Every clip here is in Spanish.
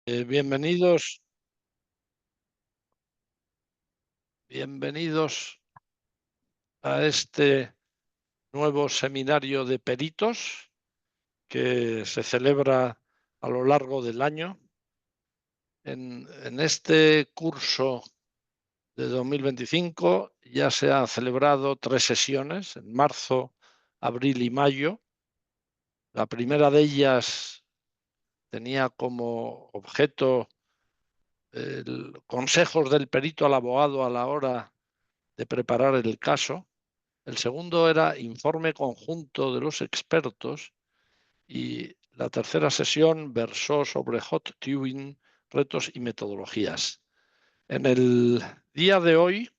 Bienvenidos a este nuevo seminario de peritos que se celebra a lo largo del año. En este curso de 2025 ya se han celebrado 3 sesiones, en marzo, abril y mayo. La primera de ellas tenía como objeto consejos del perito al abogado a la hora de preparar el caso. El segundo era informe conjunto de los expertos y la tercera sesión versó sobre hot tubing, retos y metodologías. En el día de hoy,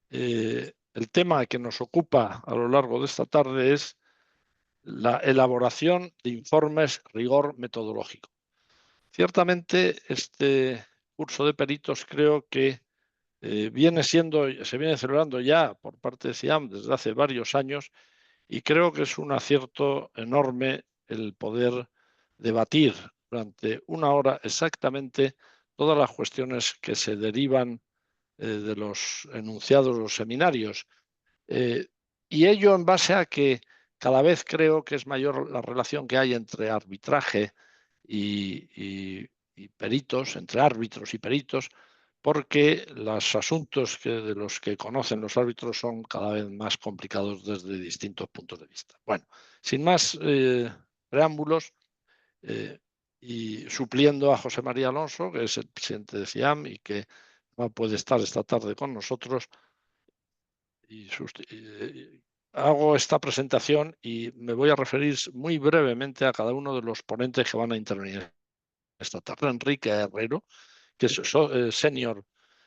el tema que nos ocupa a lo largo de esta tarde es la elaboración de informes rigor metodológico. Ciertamente, este curso de peritos creo que se viene celebrando ya por parte de CIAM desde hace varios años. Y creo que es un acierto enorme el poder debatir durante una hora exactamente todas las cuestiones que se derivan de los enunciados de los seminarios. Eh, y ello en base a que cada vez creo que es mayor la relación que hay entre arbitraje y peritos, entre árbitros y peritos, porque los asuntos de los que conocen los árbitros son cada vez más complicados desde distintos puntos de vista. Bueno, sin más preámbulos, y supliendo a José María Alonso, que es el presidente de CIAM y que no puede estar esta tarde con nosotros, hago esta presentación y me voy a referir muy brevemente a cada uno de los ponentes que van a intervenir esta tarde. Enrique Herrero, que es senior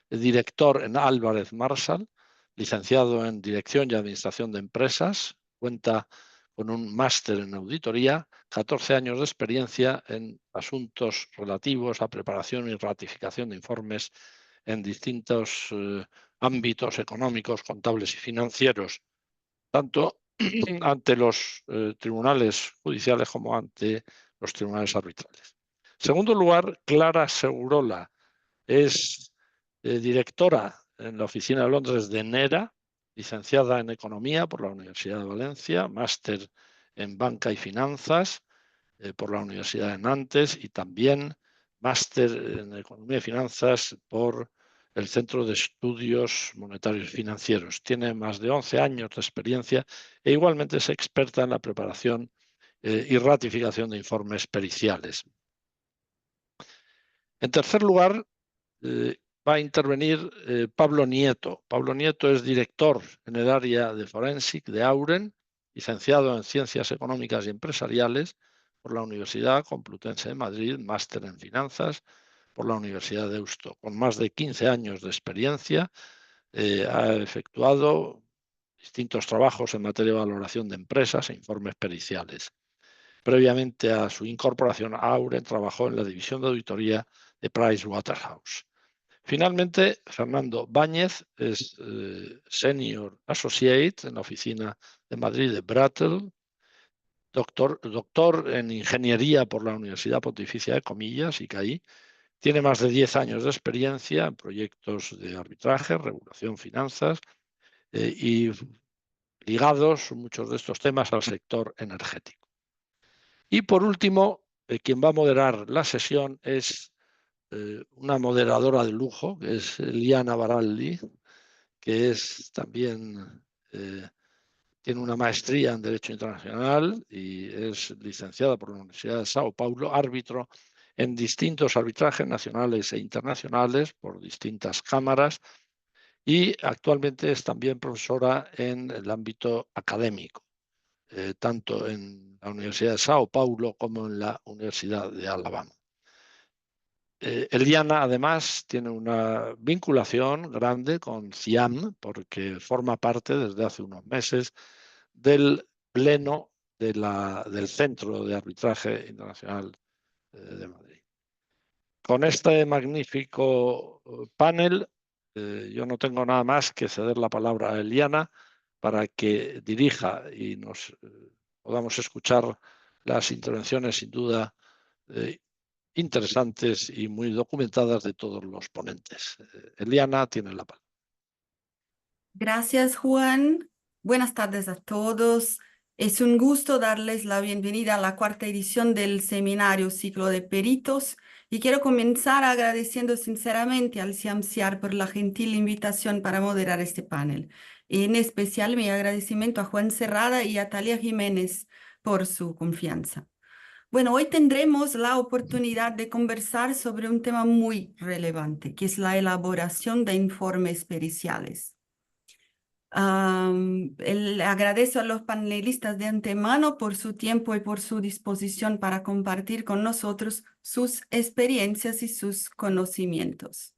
director en Álvarez Marsal, licenciado en Dirección y Administración de Empresas, cuenta con un máster en auditoría, 14 años de experiencia en asuntos relativos a preparación y ratificación de informes en distintos ámbitos económicos, contables y financieros, tanto ante los tribunales judiciales como ante los tribunales arbitrales. En segundo lugar, Clara Segurola es directora en la oficina de Londres de NERA, licenciada en Economía por la Universidad de Valencia, máster en Banca y Finanzas por la Universidad de Nantes y también máster en Economía y Finanzas por el Centro de Estudios Monetarios y Financieros. Tiene más de 11 años de experiencia e igualmente es experta en la preparación y ratificación de informes periciales. En tercer lugar, va a intervenir Pablo Nieto. Pablo Nieto es director en el área de Forensic de Auren, licenciado en Ciencias Económicas y Empresariales por la Universidad Complutense de Madrid, máster en Finanzas por la Universidad de Deusto. Con más de 15 años de experiencia, ha efectuado distintos trabajos en materia de valoración de empresas e informes periciales. Previamente a su incorporación a Auren, trabajó en la división de auditoría de Pricewaterhouse. Finalmente, Fernando Báñez es Senior Associate en la oficina de Madrid de Brattle, doctor en Ingeniería por la Universidad Pontificia de Comillas, ICAI. Tiene más de 10 años de experiencia en proyectos de arbitraje, regulación, finanzas y ligados muchos de estos temas al sector energético. Y por último, quien va a moderar la sesión es una moderadora de lujo, que es Liana Baraldi, que es también tiene una maestría en Derecho Internacional y es licenciada por la Universidad de Sao Paulo, árbitro en distintos arbitrajes nacionales e internacionales por distintas cámaras y actualmente es también profesora en el ámbito académico, tanto en la Universidad de Sao Paulo como en la Universidad de Alabama. Eliana, además, tiene una vinculación grande con CIAM porque forma parte desde hace unos meses del pleno del Centro de Arbitraje Internacional de Madrid. Con este magnífico panel, yo no tengo nada más que ceder la palabra a Eliana para que dirija y nos podamos escuchar las intervenciones sin duda interesantes y muy documentadas de todos los ponentes. Eliana tiene la palabra. Gracias, Juan. Buenas tardes a todos. Es un gusto darles la bienvenida a la cuarta edición del seminario Ciclo de Peritos y quiero comenzar agradeciendo sinceramente al CIAMSIAR por la gentil invitación para moderar este panel. En especial mi agradecimiento a Juan Cerrada y a Talia Jiménez por su confianza. Bueno, hoy tendremos la oportunidad de conversar sobre un tema muy relevante, que es la elaboración de informes periciales. Agradezco a los panelistas de antemano por su tiempo y por su disposición para compartir con nosotros sus experiencias y sus conocimientos.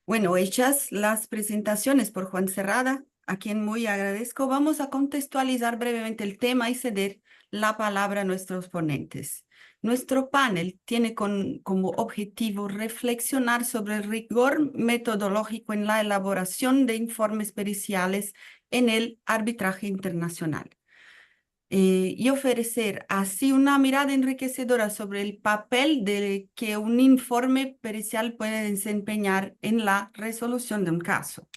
Bueno, hechas las presentaciones por Juan Cerrada, a quien muy agradezco, vamos a contextualizar brevemente el tema y ceder la palabra a nuestros ponentes. Nuestro panel tiene como objetivo reflexionar sobre el rigor metodológico en la elaboración de informes periciales en el arbitraje internacional. Y ofrecer así una mirada enriquecedora sobre el papel que un informe pericial puede desempeñar en la resolución de un caso.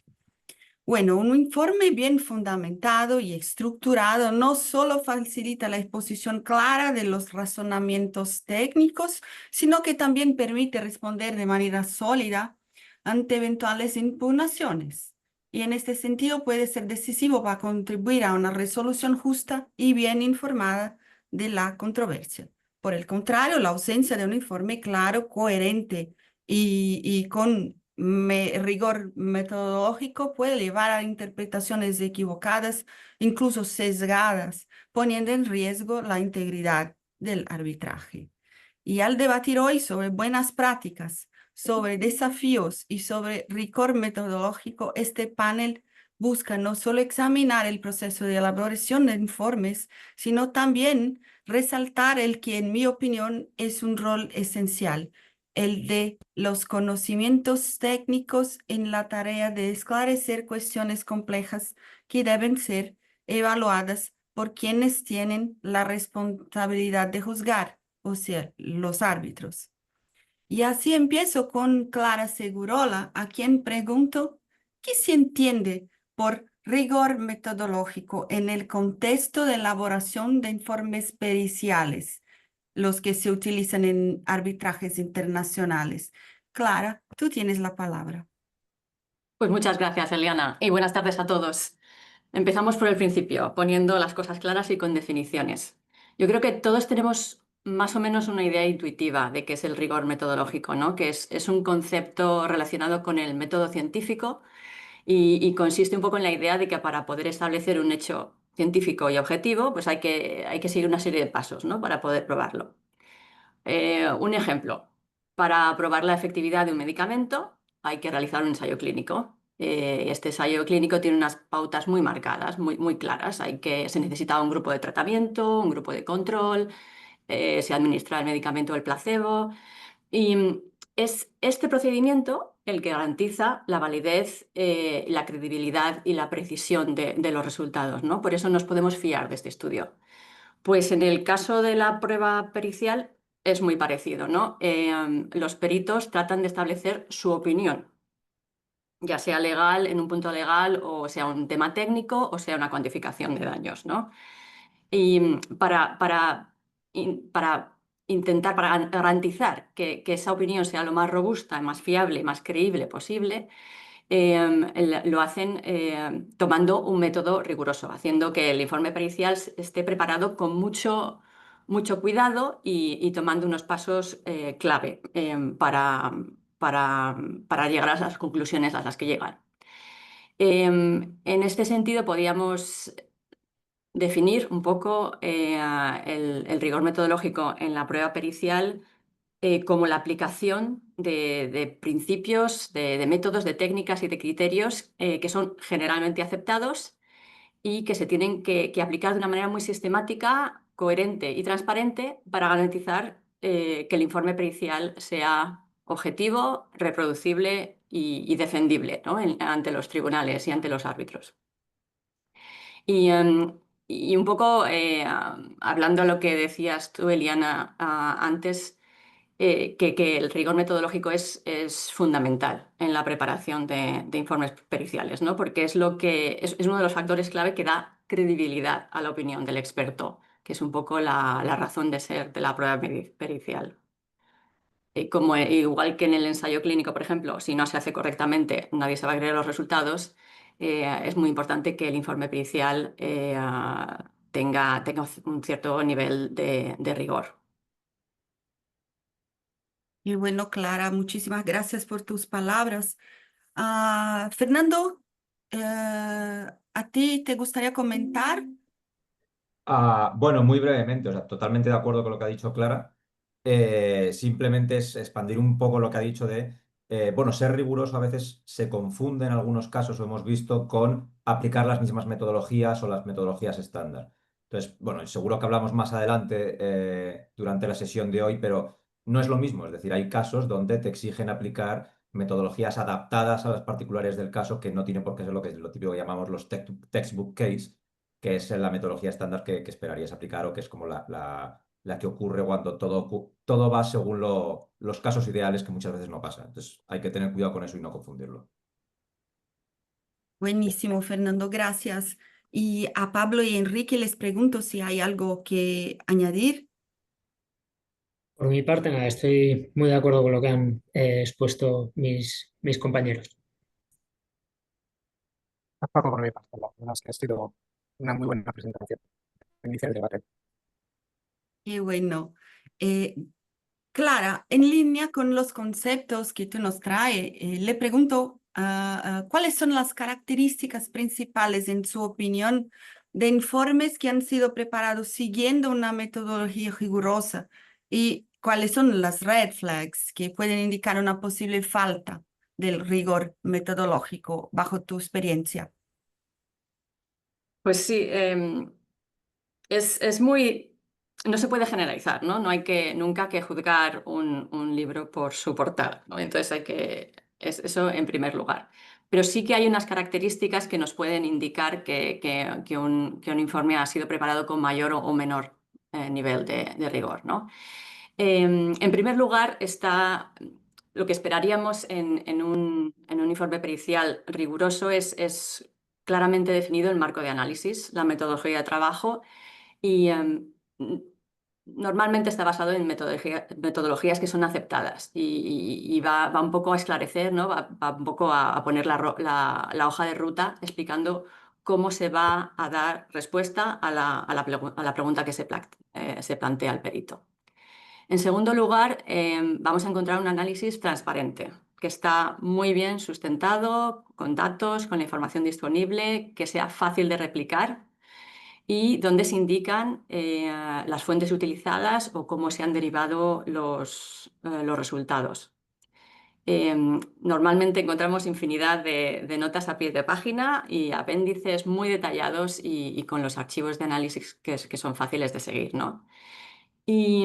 Bueno, un informe bien fundamentado y estructurado no solo facilita la exposición clara de los razonamientos técnicos, sino que también permite responder de manera sólida ante eventuales impugnaciones. Y en este sentido puede ser decisivo para contribuir a una resolución justa y bien informada de la controversia. Por el contrario, la ausencia de un informe claro, coherente y con rigor metodológico puede llevar a interpretaciones equivocadas, incluso sesgadas, poniendo en riesgo la integridad del arbitraje. Y al debatir hoy sobre buenas prácticas, sobre desafíos y sobre rigor metodológico, este panel busca no solo examinar el proceso de elaboración de informes, sino también resaltar el que, en mi opinión, es un rol esencial, el de los conocimientos técnicos en la tarea de esclarecer cuestiones complejas que deben ser evaluadas por quienes tienen la responsabilidad de juzgar, o sea, los árbitros. Y así empiezo con Clara Segurola, a quien pregunto, ¿qué se entiende por rigor metodológico en el contexto de elaboración de informes periciales, los que se utilizan en arbitrajes internacionales? Clara, tú tienes la palabra. Pues muchas gracias, Eliana, y buenas tardes a todos. Empezamos por el principio, poniendo las cosas claras y con definiciones. Yo creo que todos tenemos más o menos una idea intuitiva de qué es el rigor metodológico, ¿no? Que es un concepto relacionado con el método científico y consiste un poco en la idea de que para poder establecer un hecho científico y objetivo, pues hay que seguir una serie de pasos, ¿no? Para poder probarlo. Un ejemplo, para probar la efectividad de un medicamento hay que realizar un ensayo clínico. Este ensayo clínico tiene unas pautas muy marcadas, muy claras. Se necesita un grupo de tratamiento, un grupo de control, se administra el medicamento o el placebo. Y es este procedimiento el que garantiza la validez, la credibilidad y la precisión de los resultados, ¿no? Por eso nos podemos fiar de este estudio. Pues en el caso de la prueba pericial es muy parecido, ¿no? Los peritos tratan de establecer su opinión, ya sea legal, en un punto legal, o sea un tema técnico, o sea una cuantificación de daños, ¿no? Y para intentar, para garantizar que esa opinión sea lo más robusta, más fiable, más creíble posible, lo hacen tomando un método riguroso, haciendo que el informe pericial esté preparado con mucho cuidado y tomando unos pasos clave para llegar a las conclusiones a las que llegan. En este sentido, podríamos definir un poco el rigor metodológico en la prueba pericial como la aplicación de principios, de métodos, de técnicas y de criterios que son generalmente aceptados y que se tienen que aplicar de una manera muy sistemática, coherente y transparente para garantizar que el informe pericial sea objetivo, reproducible y defendible, ¿no? Ante los tribunales y ante los árbitros. Y un poco hablando a lo que decías tú, Eliana, antes, que el rigor metodológico es fundamental en la preparación de informes periciales, ¿no? Porque es uno de los factores clave que da credibilidad a la opinión del experto, que es un poco la razón de ser de la prueba pericial. Igual que en el ensayo clínico, por ejemplo, si no se hace correctamente, nadie se va a creer los resultados, es muy importante que el informe pericial tenga un cierto nivel de rigor. Y bueno, Clara, muchísimas gracias por tus palabras. Fernando, ¿a ti te gustaría comentar? Bueno, muy brevemente, o sea, totalmente de acuerdo con lo que ha dicho Clara. Simplemente es expandir un poco lo que ha dicho bueno, ser riguroso a veces se confunde en algunos casos, lo hemos visto, con aplicar las mismas metodologías o las metodologías estándar. Entonces, bueno, seguro que hablamos más adelante durante la sesión de hoy, pero no es lo mismo. Es decir, hay casos donde te exigen aplicar metodologías adaptadas a las particulares del caso, que no tiene por qué ser lo típico que llamamos los textbook case, que es la metodología estándar que esperarías aplicar o que es como la que ocurre cuando todo va según los casos ideales, que muchas veces no pasa. Entonces hay que tener cuidado con eso y no confundirlo. Buenísimo, Fernando, gracias. Y a Pablo y Enrique les pregunto si hay algo que añadir. Por mi parte, nada, estoy muy de acuerdo con lo que han expuesto mis compañeros. Tampoco por mi parte, la verdad es que ha sido una muy buena presentación. Inicia el debate. Qué bueno. Clara, en línea con los conceptos que tú nos traes, le pregunto cuáles son las características principales, en su opinión, de informes que han sido preparados siguiendo una metodología rigurosa y cuáles son las red flags que pueden indicar una posible falta del rigor metodológico bajo tu experiencia. Pues sí, no se puede generalizar, ¿no? No hay nunca que juzgar un libro por su portada, ¿no? Entonces eso en primer lugar. Pero sí que hay unas características que nos pueden indicar que un informe ha sido preparado con mayor o menor nivel de rigor, ¿no? En primer lugar está lo que esperaríamos en un informe pericial riguroso es claramente definido el marco de análisis, la metodología de trabajo y normalmente está basado en metodologías que son aceptadas y va un poco a esclarecer, ¿no? Va un poco a poner la hoja de ruta explicando cómo se va a dar respuesta a la pregunta que se plantea el perito. En segundo lugar, vamos a encontrar un análisis transparente, que está muy bien sustentado, con datos, con la información disponible, que sea fácil de replicar y donde se indican las fuentes utilizadas o cómo se han derivado los resultados. Normalmente encontramos infinidad de notas a pie de página y apéndices muy detallados y con los archivos de análisis que son fáciles de seguir, ¿no? Y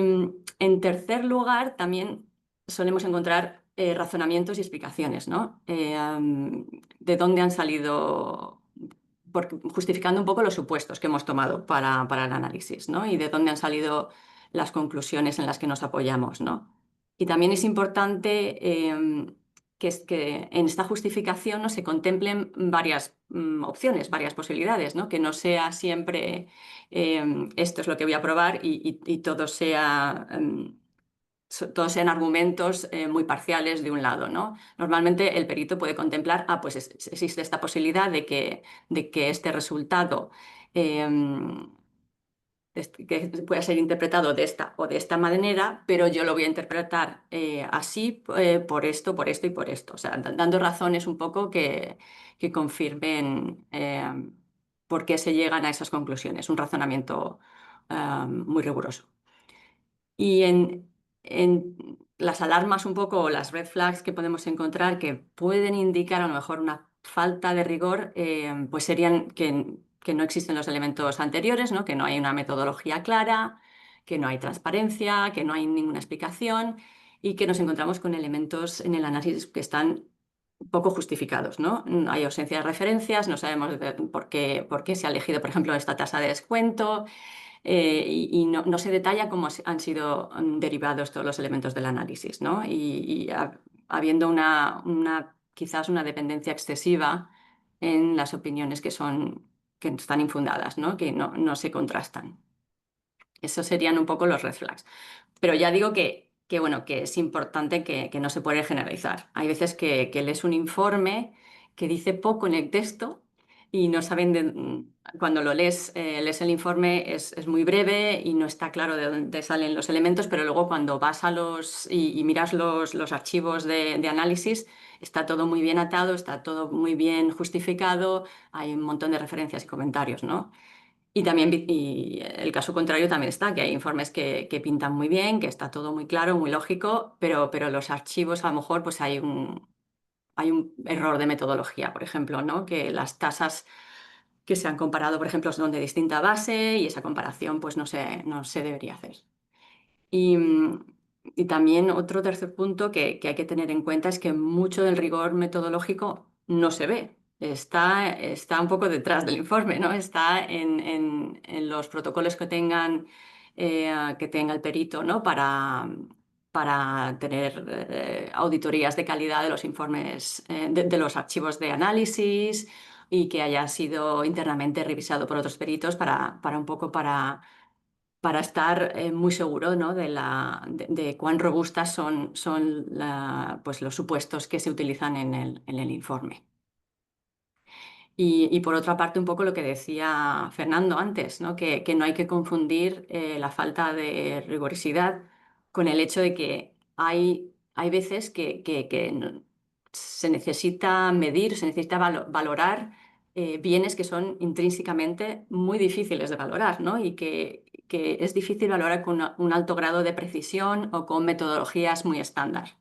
en tercer lugar, también solemos encontrar razonamientos y explicaciones, ¿no? De dónde han salido, justificando un poco los supuestos que hemos tomado para el análisis, ¿no? Y de dónde han salido las conclusiones en las que nos apoyamos, ¿no? Y también es importante que en esta justificación, ¿no?, se contemplen varias opciones, varias posibilidades, ¿no? Que no sea siempre esto es lo que voy a probar y todos sean argumentos muy parciales de un lado, ¿no? Normalmente el perito puede contemplar, pues existe esta posibilidad de que este resultado que pueda ser interpretado de esta o de esta manera, pero yo lo voy a interpretar así por esto y por esto. O sea, dando razones un poco que confirmen por qué se llegan a esas conclusiones. Un razonamiento muy riguroso. Y en las alarmas un poco, o las red flags que podemos encontrar que pueden indicar a lo mejor una falta de rigor, pues serían que no existen los elementos anteriores, ¿no? Que no hay una metodología clara, que no hay transparencia, que no hay ninguna explicación y que nos encontramos con elementos en el análisis que están poco justificados, ¿no? Hay ausencia de referencias, no sabemos por qué se ha elegido, por ejemplo, esta tasa de descuento. y no se detalla cómo han sido derivados todos los elementos del análisis, ¿no? Habiendo quizás una dependencia excesiva en las opiniones que están infundadas, ¿no? Que no se contrastan. Esos serían un poco los red flags. Pero ya digo que es importante que no se puede generalizar. Hay veces que lees un informe que dice poco en el texto y no saben cuando lo lees el informe es muy breve y no está claro de dónde salen los elementos, pero luego cuando vas y miras los archivos de análisis, está todo muy bien atado, está todo muy bien justificado, hay un montón de referencias y comentarios, ¿no? Y también el caso contrario también está, que hay informes que pintan muy bien, que está todo muy claro, muy lógico, pero los archivos a lo mejor pues hay un error de metodología, por ejemplo, ¿no? Que las tasas que se han comparado, por ejemplo, son de distinta base y esa comparación pues no se debería hacer. Y también otro tercer punto que hay que tener en cuenta es que mucho del rigor metodológico no se ve. Está un poco detrás del informe, ¿no? Está en los protocolos que tenga el perito, ¿no? Para tener auditorías de calidad de los informes, de los archivos de análisis y que haya sido internamente revisado por otros peritos para estar muy seguro, ¿no? de cuán robustas son pues los supuestos que se utilizan en el informe. Y por otra parte, un poco lo que decía Fernando antes, ¿no? Que no hay que confundir la falta de rigurosidad con el hecho de que hay veces que se necesita medir, se necesita valorar bienes que son intrínsecamente muy difíciles de valorar, ¿no? Y que es difícil valorar con un alto grado de precisión o con metodologías muy estándar.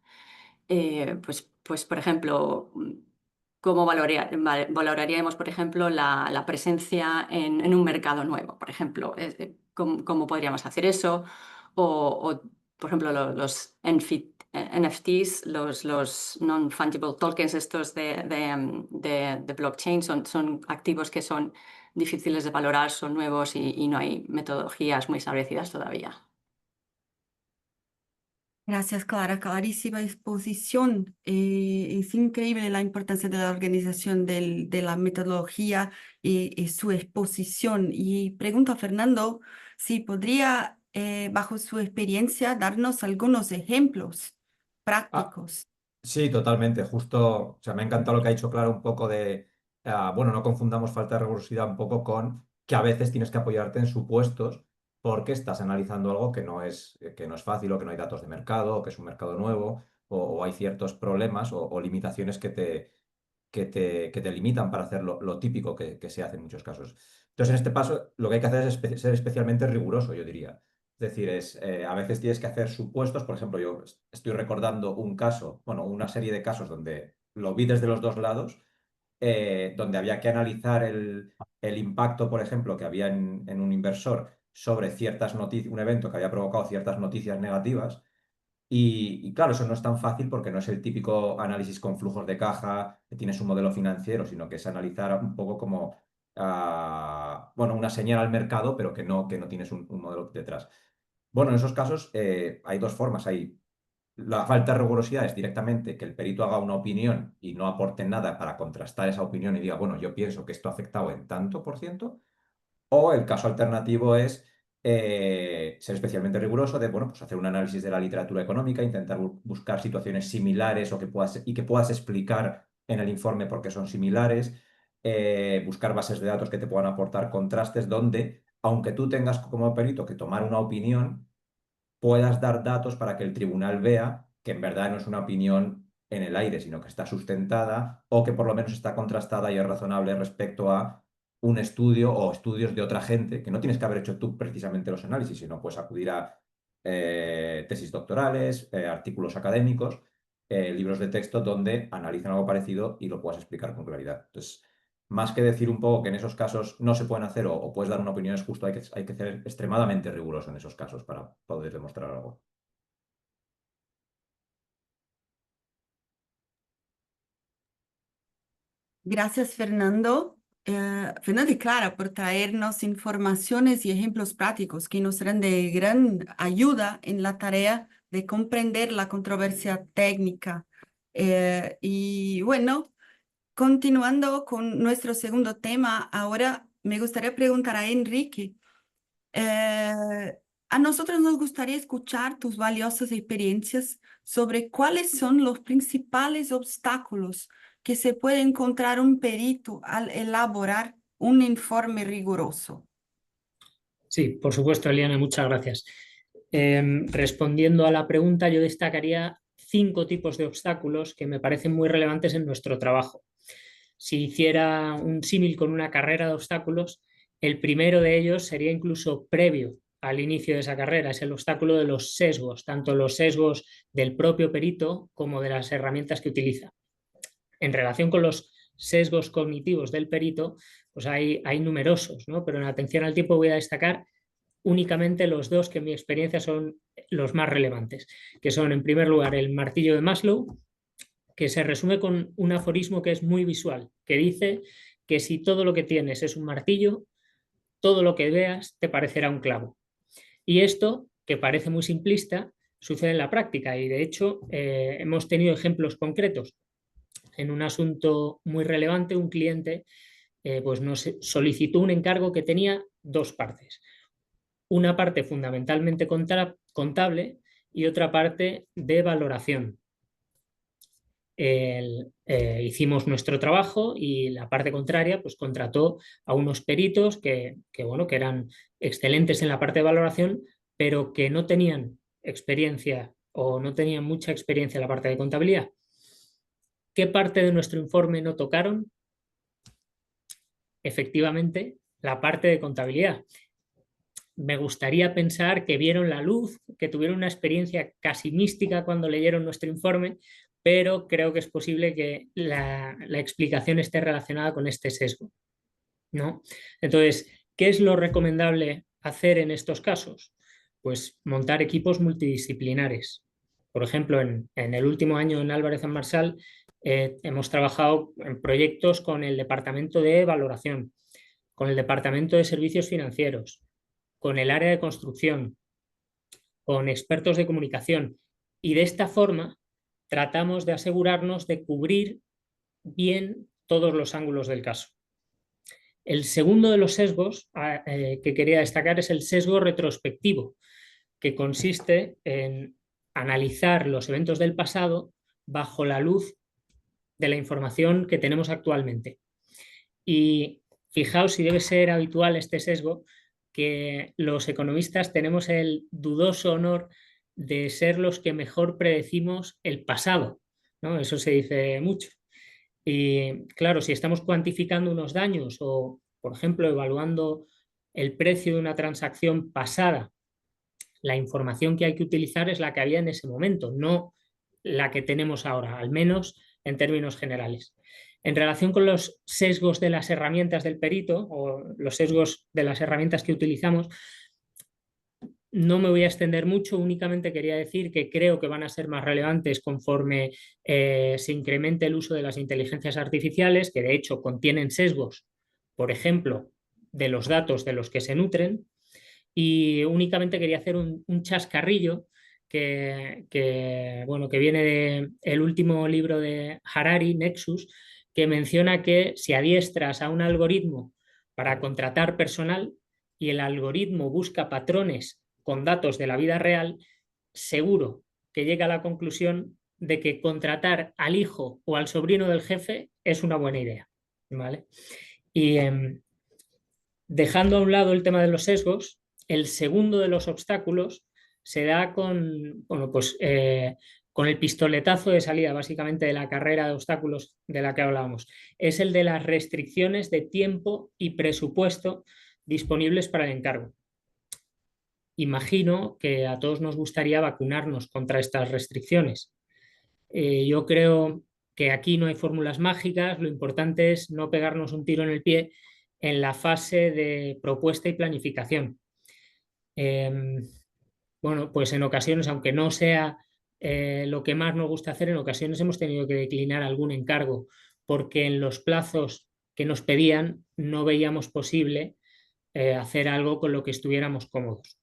Pues, por ejemplo, ¿cómo valoraríamos, por ejemplo, la presencia en un mercado nuevo? Por ejemplo, ¿cómo podríamos hacer eso? O, por ejemplo, los NFTs, los non-fungible tokens estos de blockchain, son activos que son difíciles de valorar, son nuevos y no hay metodologías muy establecidas todavía. Gracias, Clara. Clarísima exposición. Es increíble la importancia de la organización de la metodología y su exposición. Y pregunto a Fernando si podría, bajo su experiencia, darnos algunos ejemplos Ah, prácticos. sí, totalmente. Justo, o sea, me ha encantado lo que ha dicho Clara un poco bueno, no confundamos falta de rigurosidad un poco con que a veces tienes que apoyarte en supuestos porque estás analizando algo que no es fácil o que no hay datos de mercado o que es un mercado nuevo o hay ciertos problemas o limitaciones que te limitan para hacer lo típico que se hace en muchos casos. Entonces, en este paso, lo que hay que hacer es ser especialmente riguroso, yo diría. Es decir, a veces tienes que hacer supuestos. Por ejemplo, yo estoy recordando un caso, bueno, una serie de casos donde lo vi desde los dos lados, donde había que analizar el impacto, por ejemplo, que había en un inversor sobre ciertas noticias, un evento que había provocado ciertas noticias negativas. Y claro, eso no es tan fácil porque no es el típico análisis con flujos de caja, que tienes un modelo financiero, sino que es analizar un poco como, bueno, una señal al mercado, pero que no tienes un modelo detrás. Bueno, en esos casos hay dos formas. La falta de rigurosidad es directamente que el perito haga una opinión y no aporte nada para contrastar esa opinión y diga, bueno, yo pienso que esto ha afectado en tanto por ciento. O el caso alternativo es ser especialmente riguroso de, bueno, pues hacer un análisis de la literatura económica, intentar buscar situaciones similares y que puedas explicar en el informe por qué son similares, buscar bases de datos que te puedan aportar contrastes donde, aunque tú tengas como perito que tomar una opinión, puedas dar datos para que el tribunal vea que en verdad no es una opinión en el aire, sino que está sustentada o que por lo menos está contrastada y es razonable respecto a un estudio o estudios de otra gente, que no tienes que haber hecho tú precisamente los análisis, sino puedes acudir a tesis doctorales, artículos académicos, libros de texto donde analizan algo parecido y lo puedas explicar con claridad. Entonces, más que decir un poco que en esos casos no se pueden hacer o puedes dar una opinión, es justo, hay que ser extremadamente riguroso en esos casos para poder demostrar algo. Gracias, Fernando. Fernanda y Clara, por traernos informaciones y ejemplos prácticos que nos serán de gran ayuda en la tarea de comprender la controversia técnica. Y bueno, continuando con nuestro segundo tema, ahora me gustaría preguntar a Enrique. A nosotros nos gustaría escuchar tus valiosas experiencias sobre cuáles son los principales obstáculos que se puede encontrar un perito al elaborar un informe riguroso. Sí, por supuesto, Eliana, muchas gracias. Respondiendo a la pregunta, yo destacaría 5 tipos de obstáculos que me parecen muy relevantes en nuestro trabajo. Si hiciera un símil con una carrera de obstáculos, el primero de ellos sería incluso previo al inicio de esa carrera, es el obstáculo de los sesgos, tanto los sesgos del propio perito como de las herramientas que utiliza. En relación con los sesgos cognitivos del perito, pues hay numerosos, ¿no? Pero en atención al tiempo voy a destacar únicamente los 2 que en mi experiencia son los más relevantes, que son en primer lugar el martillo de Maslow, que se resume con un aforismo que es muy visual, que dice que si todo lo que tienes es un martillo, todo lo que veas te parecerá un clavo. Y esto, que parece muy simplista, sucede en la práctica y de hecho hemos tenido ejemplos concretos. En un asunto muy relevante, un cliente pues nos solicitó un encargo que tenía 2 partes. Una parte fundamentalmente contable y otra parte de valoración. Hicimos nuestro trabajo y la parte contraria pues contrató a unos peritos que eran excelentes en la parte de valoración, pero que no tenían experiencia o no tenían mucha experiencia en la parte de contabilidad. ¿Qué parte de nuestro informe no tocaron? Efectivamente, la parte de contabilidad. Me gustaría pensar que vieron la luz, que tuvieron una experiencia casi mística cuando leyeron nuestro informe, pero creo que es posible que la explicación esté relacionada con este sesgo, ¿no? Entonces, ¿qué es lo recomendable hacer en estos casos? Pues montar equipos multidisciplinares. Por ejemplo, en el último año en Álvarez & Marsal hemos trabajado en proyectos con el departamento de valoración, con el departamento de servicios financieros, con el área de construcción, con expertos de comunicación, y de esta forma tratamos de asegurarnos de cubrir bien todos los ángulos del caso. El segundo de los sesgos que quería destacar es el sesgo retrospectivo, que consiste en analizar los eventos del pasado bajo la luz de la información que tenemos actualmente. Y fijaos si debe ser habitual este sesgo, que los economistas tenemos el dudoso honor de ser los que mejor predecimos el pasado, ¿no? Eso se dice mucho. Y claro, si estamos cuantificando unos daños o, por ejemplo, evaluando el precio de una transacción pasada, la información que hay que utilizar es la que había en ese momento, no la que tenemos ahora, al menos en términos generales. En relación con los sesgos de las herramientas del perito o los sesgos de las herramientas que utilizamos, no me voy a extender mucho, únicamente quería decir que creo que van a ser más relevantes conforme se incremente el uso de las inteligencias artificiales, que de hecho contienen sesgos, por ejemplo, de los datos de los que se nutren, y únicamente quería hacer un chascarrillo que viene del último libro de Harari, Nexus, que menciona que si adiestras a un algoritmo para contratar personal y el algoritmo busca patrones con datos de la vida real, seguro que llega a la conclusión de que contratar al hijo o al sobrino del jefe es una buena idea, ¿vale? Y dejando a un lado el tema de los sesgos, el segundo de los obstáculos se da con el pistoletazo de salida, básicamente, de la carrera de obstáculos de la que hablábamos. Es el de las restricciones de tiempo y presupuesto disponibles para el encargo. Imagino que a todos nos gustaría vacunarnos contra estas restricciones. Yo creo que aquí no hay fórmulas mágicas, lo importante es no pegarnos un tiro en el pie en la fase de propuesta y planificación. Pues en ocasiones, aunque no sea lo que más nos gusta hacer, en ocasiones hemos tenido que declinar algún encargo porque en los plazos que nos pedían, no veíamos posible hacer algo con lo que estuviéramos cómodos.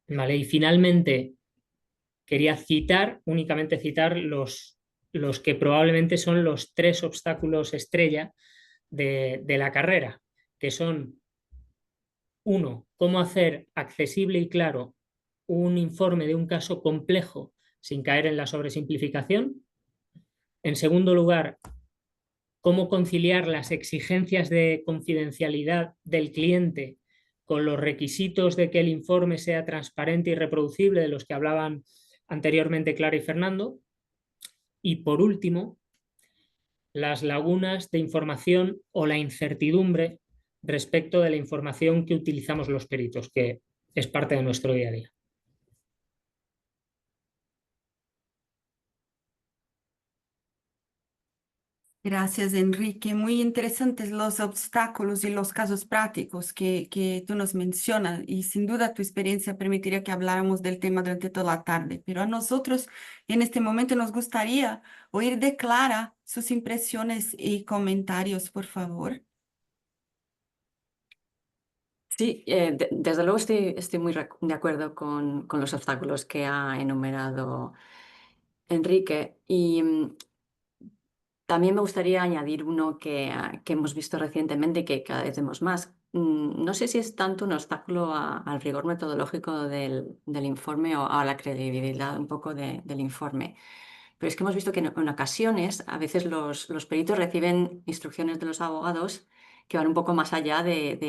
¿Vale? Y finalmente quería únicamente citar los que probablemente son los 3 obstáculos estrella de la carrera, que son: 1, cómo hacer accesible y claro un informe de un caso complejo sin caer en la sobresimplificación. En segundo lugar, cómo conciliar las exigencias de confidencialidad del cliente con los requisitos de que el informe sea transparente y reproducible, de los que hablaban anteriormente Clara y Fernando. Y por último, las lagunas de información o la incertidumbre respecto de la información que utilizamos los peritos, que es parte de nuestro día a día. Gracias, Enrique. Muy interesantes los obstáculos y los casos prácticos que tú nos mencionas, y sin duda tu experiencia permitiría que habláramos del tema durante toda la tarde, pero a nosotros en este momento nos gustaría oír de Clara sus impresiones y comentarios, por favor. Sí, desde luego estoy muy de acuerdo con los obstáculos que ha enumerado Enrique, y también me gustaría añadir uno que hemos visto recientemente y que cada vez vemos más. No sé si es tanto un obstáculo al rigor metodológico del informe o a la credibilidad un poco del informe, pero es que hemos visto que en ocasiones a veces los peritos reciben instrucciones de los abogados que van un poco más allá del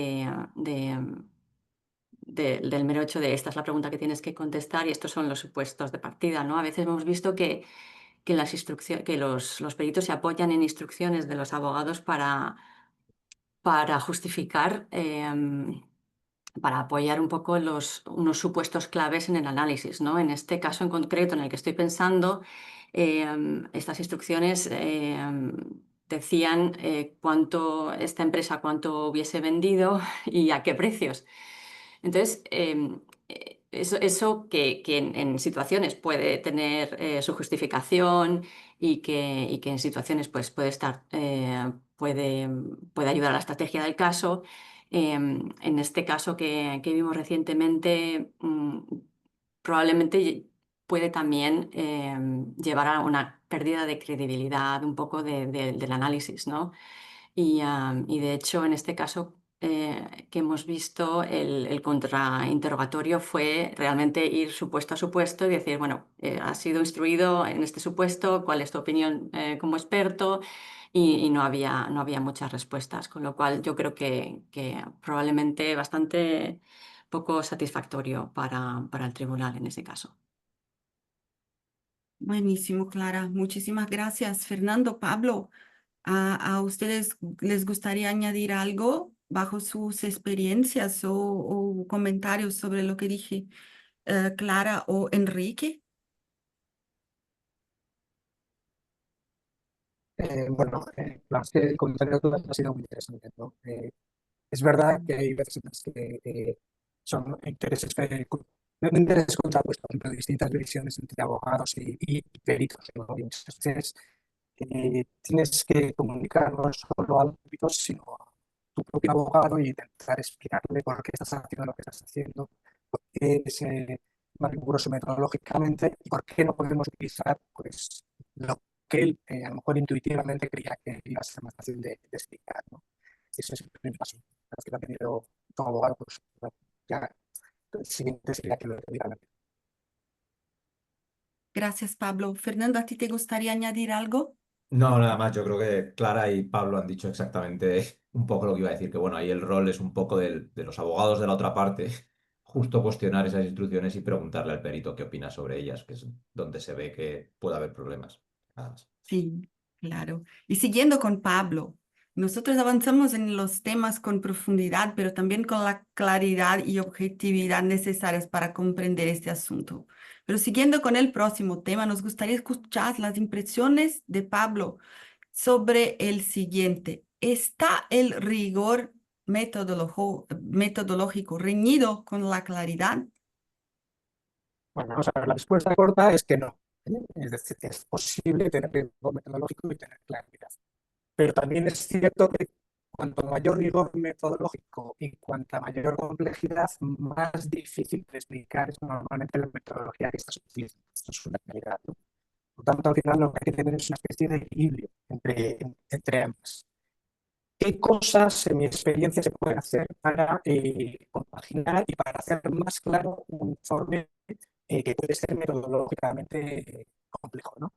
mero hecho de esta es la pregunta que tienes que contestar y estos son los supuestos de partida, ¿no? A veces hemos visto que los peritos se apoyan en instrucciones de los abogados para justificar, para apoyar un poco unos supuestos claves en el análisis, ¿no? En este caso en concreto en el que estoy pensando, estas instrucciones decían esta empresa cuánto hubiese vendido y a qué precios. Entonces, eso que en situaciones puede tener su justificación y que en situaciones pues, puede ayudar a la estrategia del caso. En este caso que vimos recientemente, probablemente puede también llevar a una pérdida de credibilidad un poco del análisis, ¿no? Y de hecho, en este caso que hemos visto, el contrainterrogatorio fue realmente ir supuesto a supuesto y decir, bueno, has sido instruido en este supuesto, ¿cuál es tu opinión como experto? Y no había muchas respuestas, con lo cual yo creo que probablemente bastante poco satisfactorio para el tribunal en ese caso. Buenísimo, Clara. Muchísimas gracias, Fernando. Pablo, ¿a ustedes les gustaría añadir algo bajo sus experiencias o comentarios sobre lo que dije, Clara o Enrique? Bueno, el comentario de todas ha sido muy interesante, ¿no? Es verdad que hay veces en las que son intereses contrapuestos entre distintas divisiones entre abogados y peritos, ¿no? Y muchas veces tienes que comunicar no solo al perito, sino a tu propio abogado y intentar explicarle por qué estás haciendo lo que estás haciendo, por qué es más riguroso metodológicamente y por qué no podemos utilizar pues, lo que él a lo mejor intuitivamente creía que iba a ser más fácil de explicar, ¿no? Ese es el primer paso. Las que ha tenido como abogado, pues ya el siguiente sería que lo diga. Gracias, Pablo. Fernando, ¿a ti te gustaría añadir algo? No, nada más, yo creo que Clara y Pablo han dicho exactamente un poco lo que iba a decir, que bueno, ahí el rol es un poco de los abogados de la otra parte, justo cuestionar esas instrucciones y preguntarle al perito qué opina sobre ellas, que es donde se ve que puede haber problemas. Nada más. Sí, claro. Y siguiendo con Pablo, nosotros avanzamos en los temas con profundidad, pero también con la claridad y objetividad necesarias para comprender este asunto. Pero siguiendo con el próximo tema, nos gustaría escuchar las impresiones de Pablo sobre el siguiente. ¿Está el rigor metodológico reñido con la claridad? Bueno, vamos a ver, la respuesta corta es que no. Es decir, es posible tener rigor metodológico y tener claridad. Pero también es cierto que cuanto mayor rigor metodológico y cuanta mayor complejidad, más difícil de explicar es normalmente la metodología que estás utilizando. Esto es una realidad, ¿no? Por tanto, al final lo que hay que tener es una especie de equilibrio entre ambas. ¿Qué cosas, en mi experiencia, se pueden hacer para compaginar y para hacer más claro un informe que puede ser metodológicamente complejo, ¿no?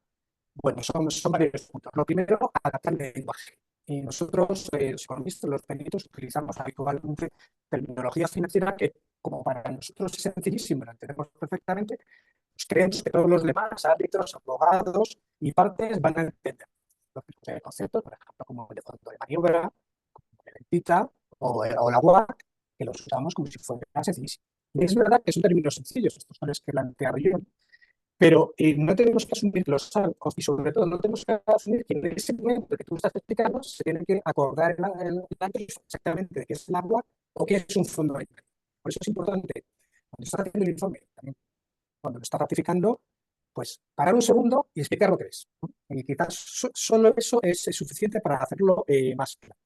Bueno, son varios puntos. Lo primero, adaptar el lenguaje. Y nosotros, los economistas, los peritos, utilizamos habitualmente terminología financiera que, como para nosotros es sencillísimo, lo entendemos perfectamente, pues creemos que todos los demás árbitros, abogados y partes van a entender los conceptos, por ejemplo, como el de fondo de maniobra, como el rentita o la WACC, que los usamos como si fueran sencillísimos. Y es verdad que son términos sencillos, estos son los que planteaba yo, pero no tenemos que asumir los saltos y sobre todo no tenemos que asumir que en ese momento que tú estás explicando se tiene que acordar el exactamente de qué es el agua o qué es un fondo de. Por eso es importante, cuando estás haciendo el informe, también cuando lo estás ratificando, pues parar un segundo y explicar lo que es, ¿no? Y quizás solo eso es suficiente para hacerlo más claro.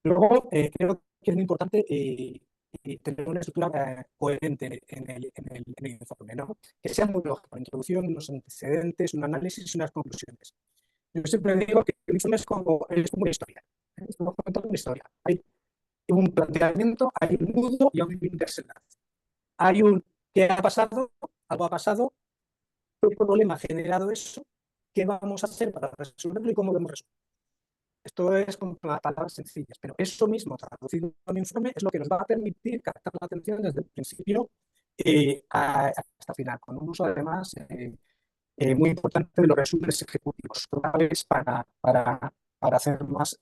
Luego, creo que es muy importante tener una estructura coherente en el informe, ¿no? Que sea muy lógico, una introducción, unos antecedentes, un análisis y unas conclusiones. Yo siempre digo que el informe es como una historia. Es como contar una historia. Hay un planteamiento, hay un nudo y hay un desenlace. Hay un ¿qué ha pasado? Algo ha pasado, ¿qué problema ha generado eso? ¿Qué vamos a hacer para resolverlo y cómo lo hemos resuelto? Esto es con palabras sencillas, pero eso mismo traducido en un informe es lo que nos va a permitir captar la atención desde el principio hasta el final, con un uso además muy importante de los resúmenes ejecutivos, claves para hacer más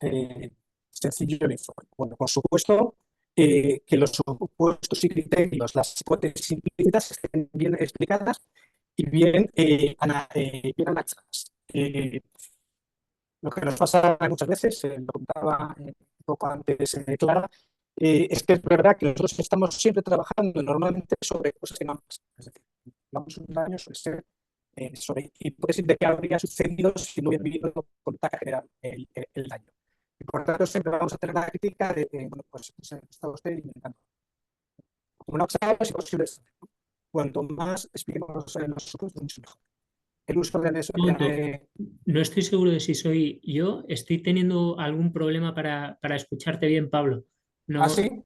sencillo el informe. Bueno, por supuesto que los supuestos y criterios, las hipótesis implícitas estén bien explicadas y bien analizadas. Lo que nos pasa muchas veces, lo contaba un poco antes Clara, es que es verdad que nosotros estamos siempre trabajando normalmente sobre cosas que no han pasado. Es decir, llevamos un año sobre ser sobre hipótesis de qué habría sucedido si no hubiera vivido con TAC general el daño. Y por tanto siempre vamos a tener la crítica de que, bueno, pues está usted inventando. Como no sabemos, es posible. Cuanto más expliquemos los supuestos, mucho mejor. El uso de eso. No estoy seguro de si soy yo. Estoy teniendo algún problema para escucharte bien, Pablo. No, ¿Ah, sí?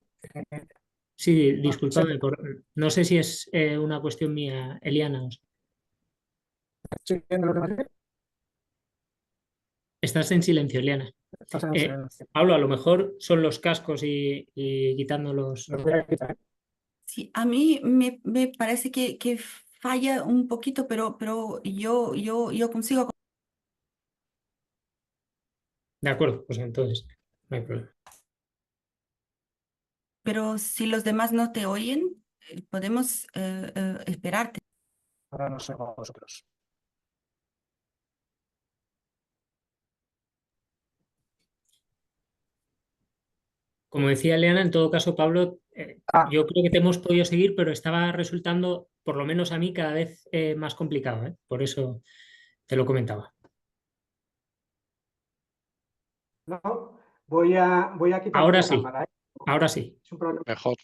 sí, discúlpame. No sé si es una cuestión mía, Eliana. ¿Sí viendo lo que me refiero? Estás en silencio, Eliana. Estás en silencio. Pablo, a lo mejor son los cascos y quitándolos. Los voy a quitar. Sí, a mí me parece que falla un poquito, pero yo consigo. De acuerdo, pues entonces no hay problema. Pero si los demás no te oyen, podemos esperarte. Ahora no sé vosotros. Como decía Eliana, en todo caso, Pablo, yo creo que te hemos podido seguir, pero estaba resultando, por lo menos a mí, cada vez más complicado, ¿eh? Por eso te lo comentaba. No, voy a quitar Ahora la sí, cámara, ¿eh? ahora sí. Es un problema. Mejor.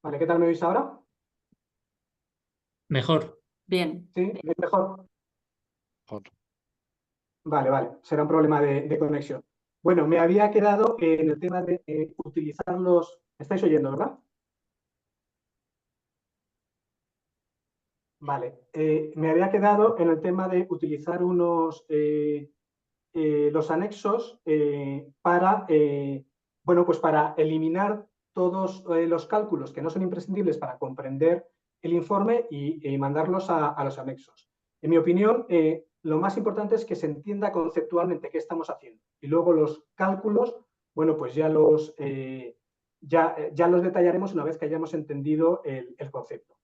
Vale, ¿qué tal me oís ahora? Mejor. Bien. ¿Sí? ¿Me oís mejor? Mejor. Vale, será un problema de conexión. Bueno, me había quedado en el tema de utilizar los... ¿Me estáis oyendo, verdad? Vale, me había quedado en el tema de utilizar los anexos para, bueno, pues para eliminar todos los cálculos que no son imprescindibles para comprender el informe y mandarlos a los anexos. En mi opinión, lo más importante es que se entienda conceptualmente qué estamos haciendo. Y luego los cálculos, bueno, pues ya los detallaremos una vez que hayamos entendido el concepto.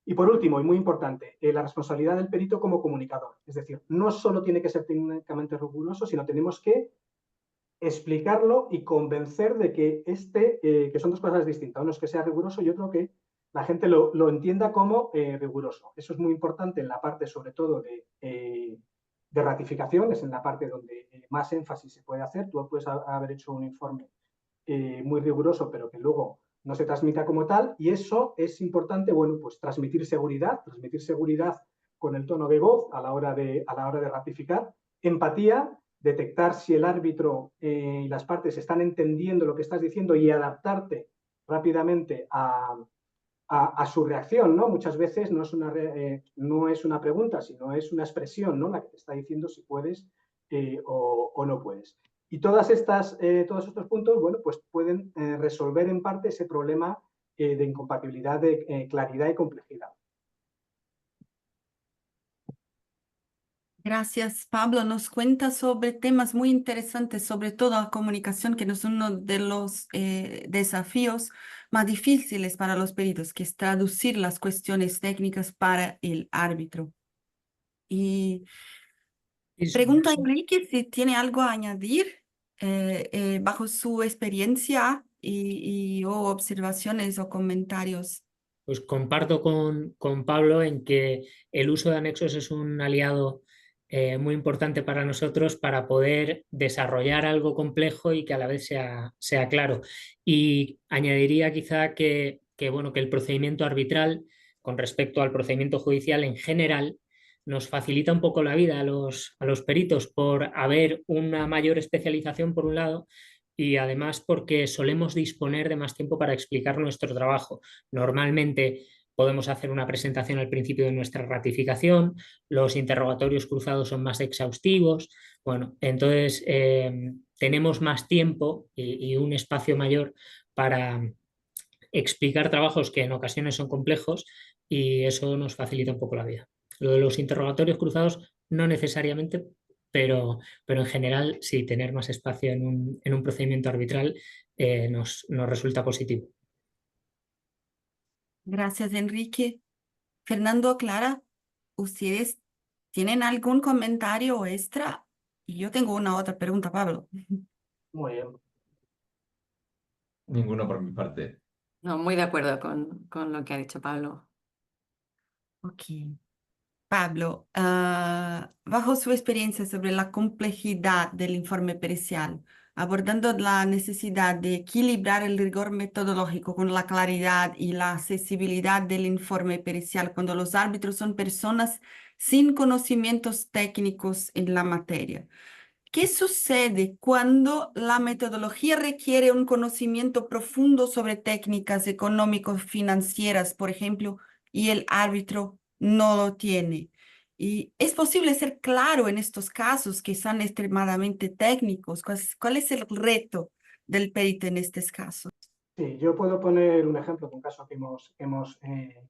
Y por último, y muy importante, la responsabilidad del perito como comunicador. Es decir, no solo tiene que ser técnicamente riguroso, sino tenemos que explicarlo y convencer de que que son dos cosas distintas. Uno es que sea riguroso y otro que la gente lo entienda como riguroso. Eso es muy importante en la parte, sobre todo, de ratificación, es en la parte donde más énfasis se puede hacer. Tú puedes haber hecho un informe muy riguroso, pero que luego no se transmita como tal, y eso es importante, bueno, pues transmitir seguridad con el tono de voz a la hora de ratificar, empatía, detectar si el árbitro y las partes están entendiendo lo que estás diciendo y adaptarte rápidamente a su reacción, ¿no? Muchas veces no es una pregunta, sino es una expresión, ¿no? La que te está diciendo si puedes o no puedes. Y todos estos puntos, bueno, pues pueden resolver en parte ese problema de incompatibilidad de claridad y complejidad. Gracias, Pablo. Nos cuenta sobre temas muy interesantes, sobre todo la comunicación, que es uno de los desafíos más difíciles para los peritos, que es traducir las cuestiones técnicas para el árbitro. Y pregunta a Enrique si tiene algo a añadir bajo su experiencia o observaciones o comentarios. Pues comparto con Pablo en que el uso de anexos es un aliado muy importante para nosotros para poder desarrollar algo complejo y que a la vez sea claro. Y añadiría quizá bueno, que el procedimiento arbitral con respecto al procedimiento judicial en general nos facilita un poco la vida a los peritos por haber una mayor especialización por un lado y además porque solemos disponer de más tiempo para explicar nuestro trabajo. Normalmente podemos hacer una presentación al principio de nuestra ratificación, los interrogatorios cruzados son más exhaustivos, bueno, entonces tenemos más tiempo y un espacio mayor para explicar trabajos que en ocasiones son complejos y eso nos facilita un poco la vida. Lo de los interrogatorios cruzados no necesariamente, pero en general sí, tener más espacio en un procedimiento arbitral nos resulta positivo. Gracias, Enrique. Fernando, Clara, ¿ustedes tienen algún comentario extra? Y yo tengo una otra pregunta, Pablo. Muy bien. Ninguno por mi parte. No, muy de acuerdo con lo que ha dicho Pablo. Ok. Pablo, bajo su experiencia sobre la complejidad del informe pericial, abordando la necesidad de equilibrar el rigor metodológico con la claridad y la accesibilidad del informe pericial cuando los árbitros son personas sin conocimientos técnicos en la materia. ¿Qué sucede cuando la metodología requiere un conocimiento profundo sobre técnicas económico-financieras, por ejemplo, y el árbitro no lo tiene? ¿Y es posible ser claro en estos casos que son extremadamente técnicos? ¿Cuál es el reto del perito en estos casos? Sí, yo puedo poner un ejemplo de un caso que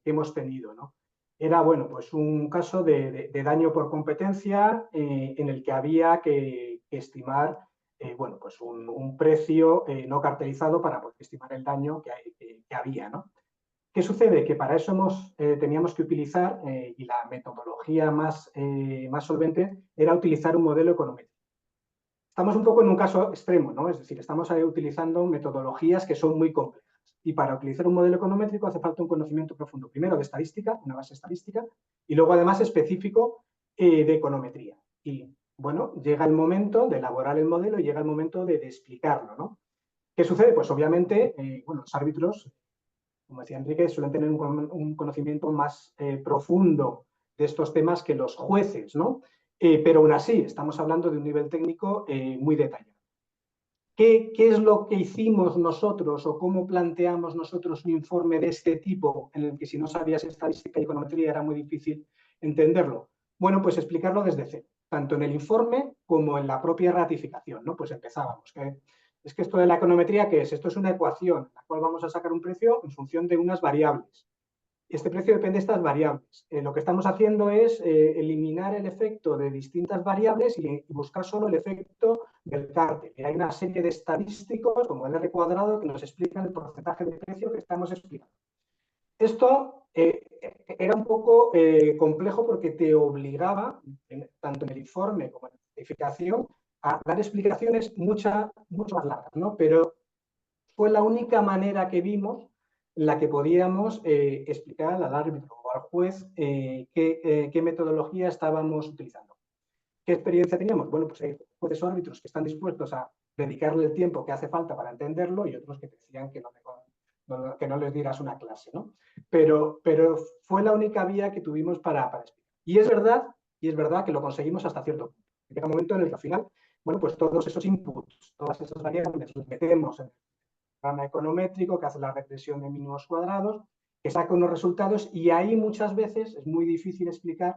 hemos tenido, ¿no? Era, bueno, pues un caso de daño por competencia en el que había que estimar, bueno, pues un precio no cartelizado para poder estimar el daño que había, ¿no? ¿Qué sucede? Que para eso teníamos que utilizar, y la metodología más solvente era utilizar un modelo econométrico. Estamos un poco en un caso extremo, ¿no? Es decir, estamos utilizando metodologías que son muy complejas. Y para utilizar un modelo econométrico hace falta un conocimiento profundo, primero de estadística, una base estadística, y luego además específico de econometría. Y bueno, llega el momento de elaborar el modelo y llega el momento de explicarlo, ¿no? ¿Qué sucede? Pues obviamente, bueno, los árbitros, como decía Enrique, suelen tener un conocimiento más profundo de estos temas que los jueces, ¿no? Pero aún así, estamos hablando de un nivel técnico muy detallado. ¿Qué es lo que hicimos nosotros o cómo planteamos nosotros un informe de este tipo en el que si no sabías estadística y econometría era muy difícil entenderlo? Bueno, pues explicarlo desde cero, tanto en el informe como en la propia ratificación, ¿no? Pues empezábamos. Es que esto de la econometría, ¿qué es? Esto es una ecuación en la cual vamos a sacar un precio en función de unas variables. Este precio depende de estas variables. Lo que estamos haciendo es eliminar el efecto de distintas variables y buscar solo el efecto del cártel. Y hay una serie de estadísticos, como el R cuadrado, que nos explican el porcentaje de precio que estamos explicando. Esto era un poco complejo porque te obligaba, tanto en el informe como en la certificación, a dar explicaciones mucho más largas, ¿no? Pero fue la única manera que vimos en la que podíamos explicar al árbitro o al juez qué metodología estábamos utilizando. ¿Qué experiencia teníamos? Bueno, pues hay jueces o árbitros que están dispuestos a dedicarle el tiempo que hace falta para entenderlo y otros que te decían que no les dieras una clase, ¿no? Pero fue la única vía que tuvimos para explicar. Y es verdad que lo conseguimos hasta cierto punto. Llega un momento en el que al final, bueno, pues todos esos inputs, todas esas variables los metemos en el programa econométrico que hace la regresión de mínimos cuadrados, que saca unos resultados y ahí muchas veces es muy difícil explicar,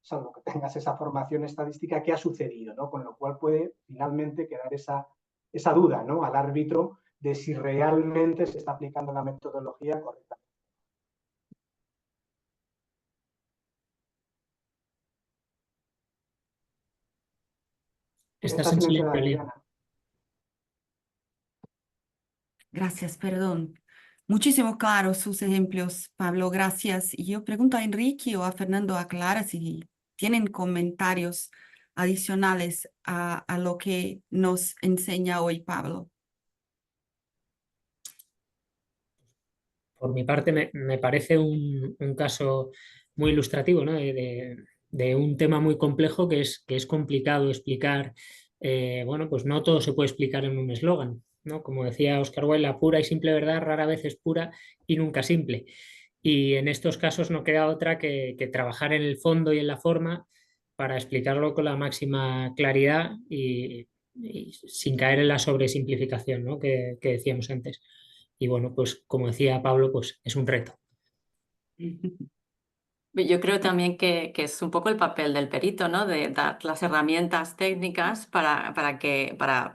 salvo que tengas esa formación estadística, qué ha sucedido, ¿no? Con lo cual puede finalmente quedar esa duda, ¿no? Al árbitro de si realmente se está aplicando la metodología correcta. Estás en silencio, Liliana. Gracias, perdón. Muchísimo claro sus ejemplos, Pablo, gracias. Y yo pregunto a Enrique o a Fernando, a Clara, si tienen comentarios adicionales a lo que nos enseña hoy Pablo. Por mi parte, me parece un caso muy ilustrativo, ¿no? de un tema muy complejo que es complicado explicar. Bueno, pues no todo se puede explicar en un eslogan, ¿no? Como decía Oscar Wilde, la pura y simple verdad rara vez es pura y nunca simple. Y en estos casos no queda otra que trabajar en el fondo y en la forma para explicarlo con la máxima claridad y sin caer en la sobresimplificación, ¿no? que decíamos antes. Y bueno, pues como decía Pablo, pues es un reto. Yo creo también que es un poco el papel del perito, ¿no? De dar las herramientas técnicas para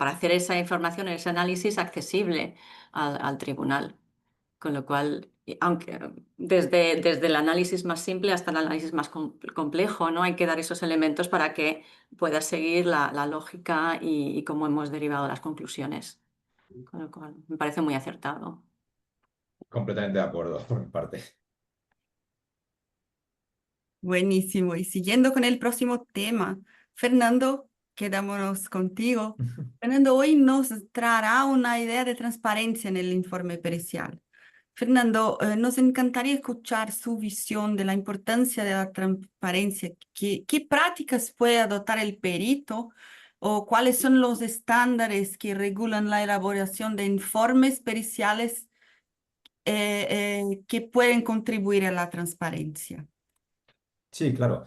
hacer esa información, ese análisis accesible al tribunal. Con lo cual, aunque desde el análisis más simple hasta el análisis más complejo, ¿no? Hay que dar esos elementos para que puedas seguir la lógica y cómo hemos derivado las conclusiones. Con lo cual, me parece muy acertado. Completamente de acuerdo, por mi parte. Buenísimo. Y siguiendo con el próximo tema, Fernando, quedámonos contigo. Fernando hoy nos traerá una idea de transparencia en el informe pericial. Fernando, nos encantaría escuchar su visión de la importancia de la transparencia. ¿Qué prácticas puede adoptar el perito o cuáles son los estándares que regulan la elaboración de informes periciales que pueden contribuir a la transparencia? Sí, claro.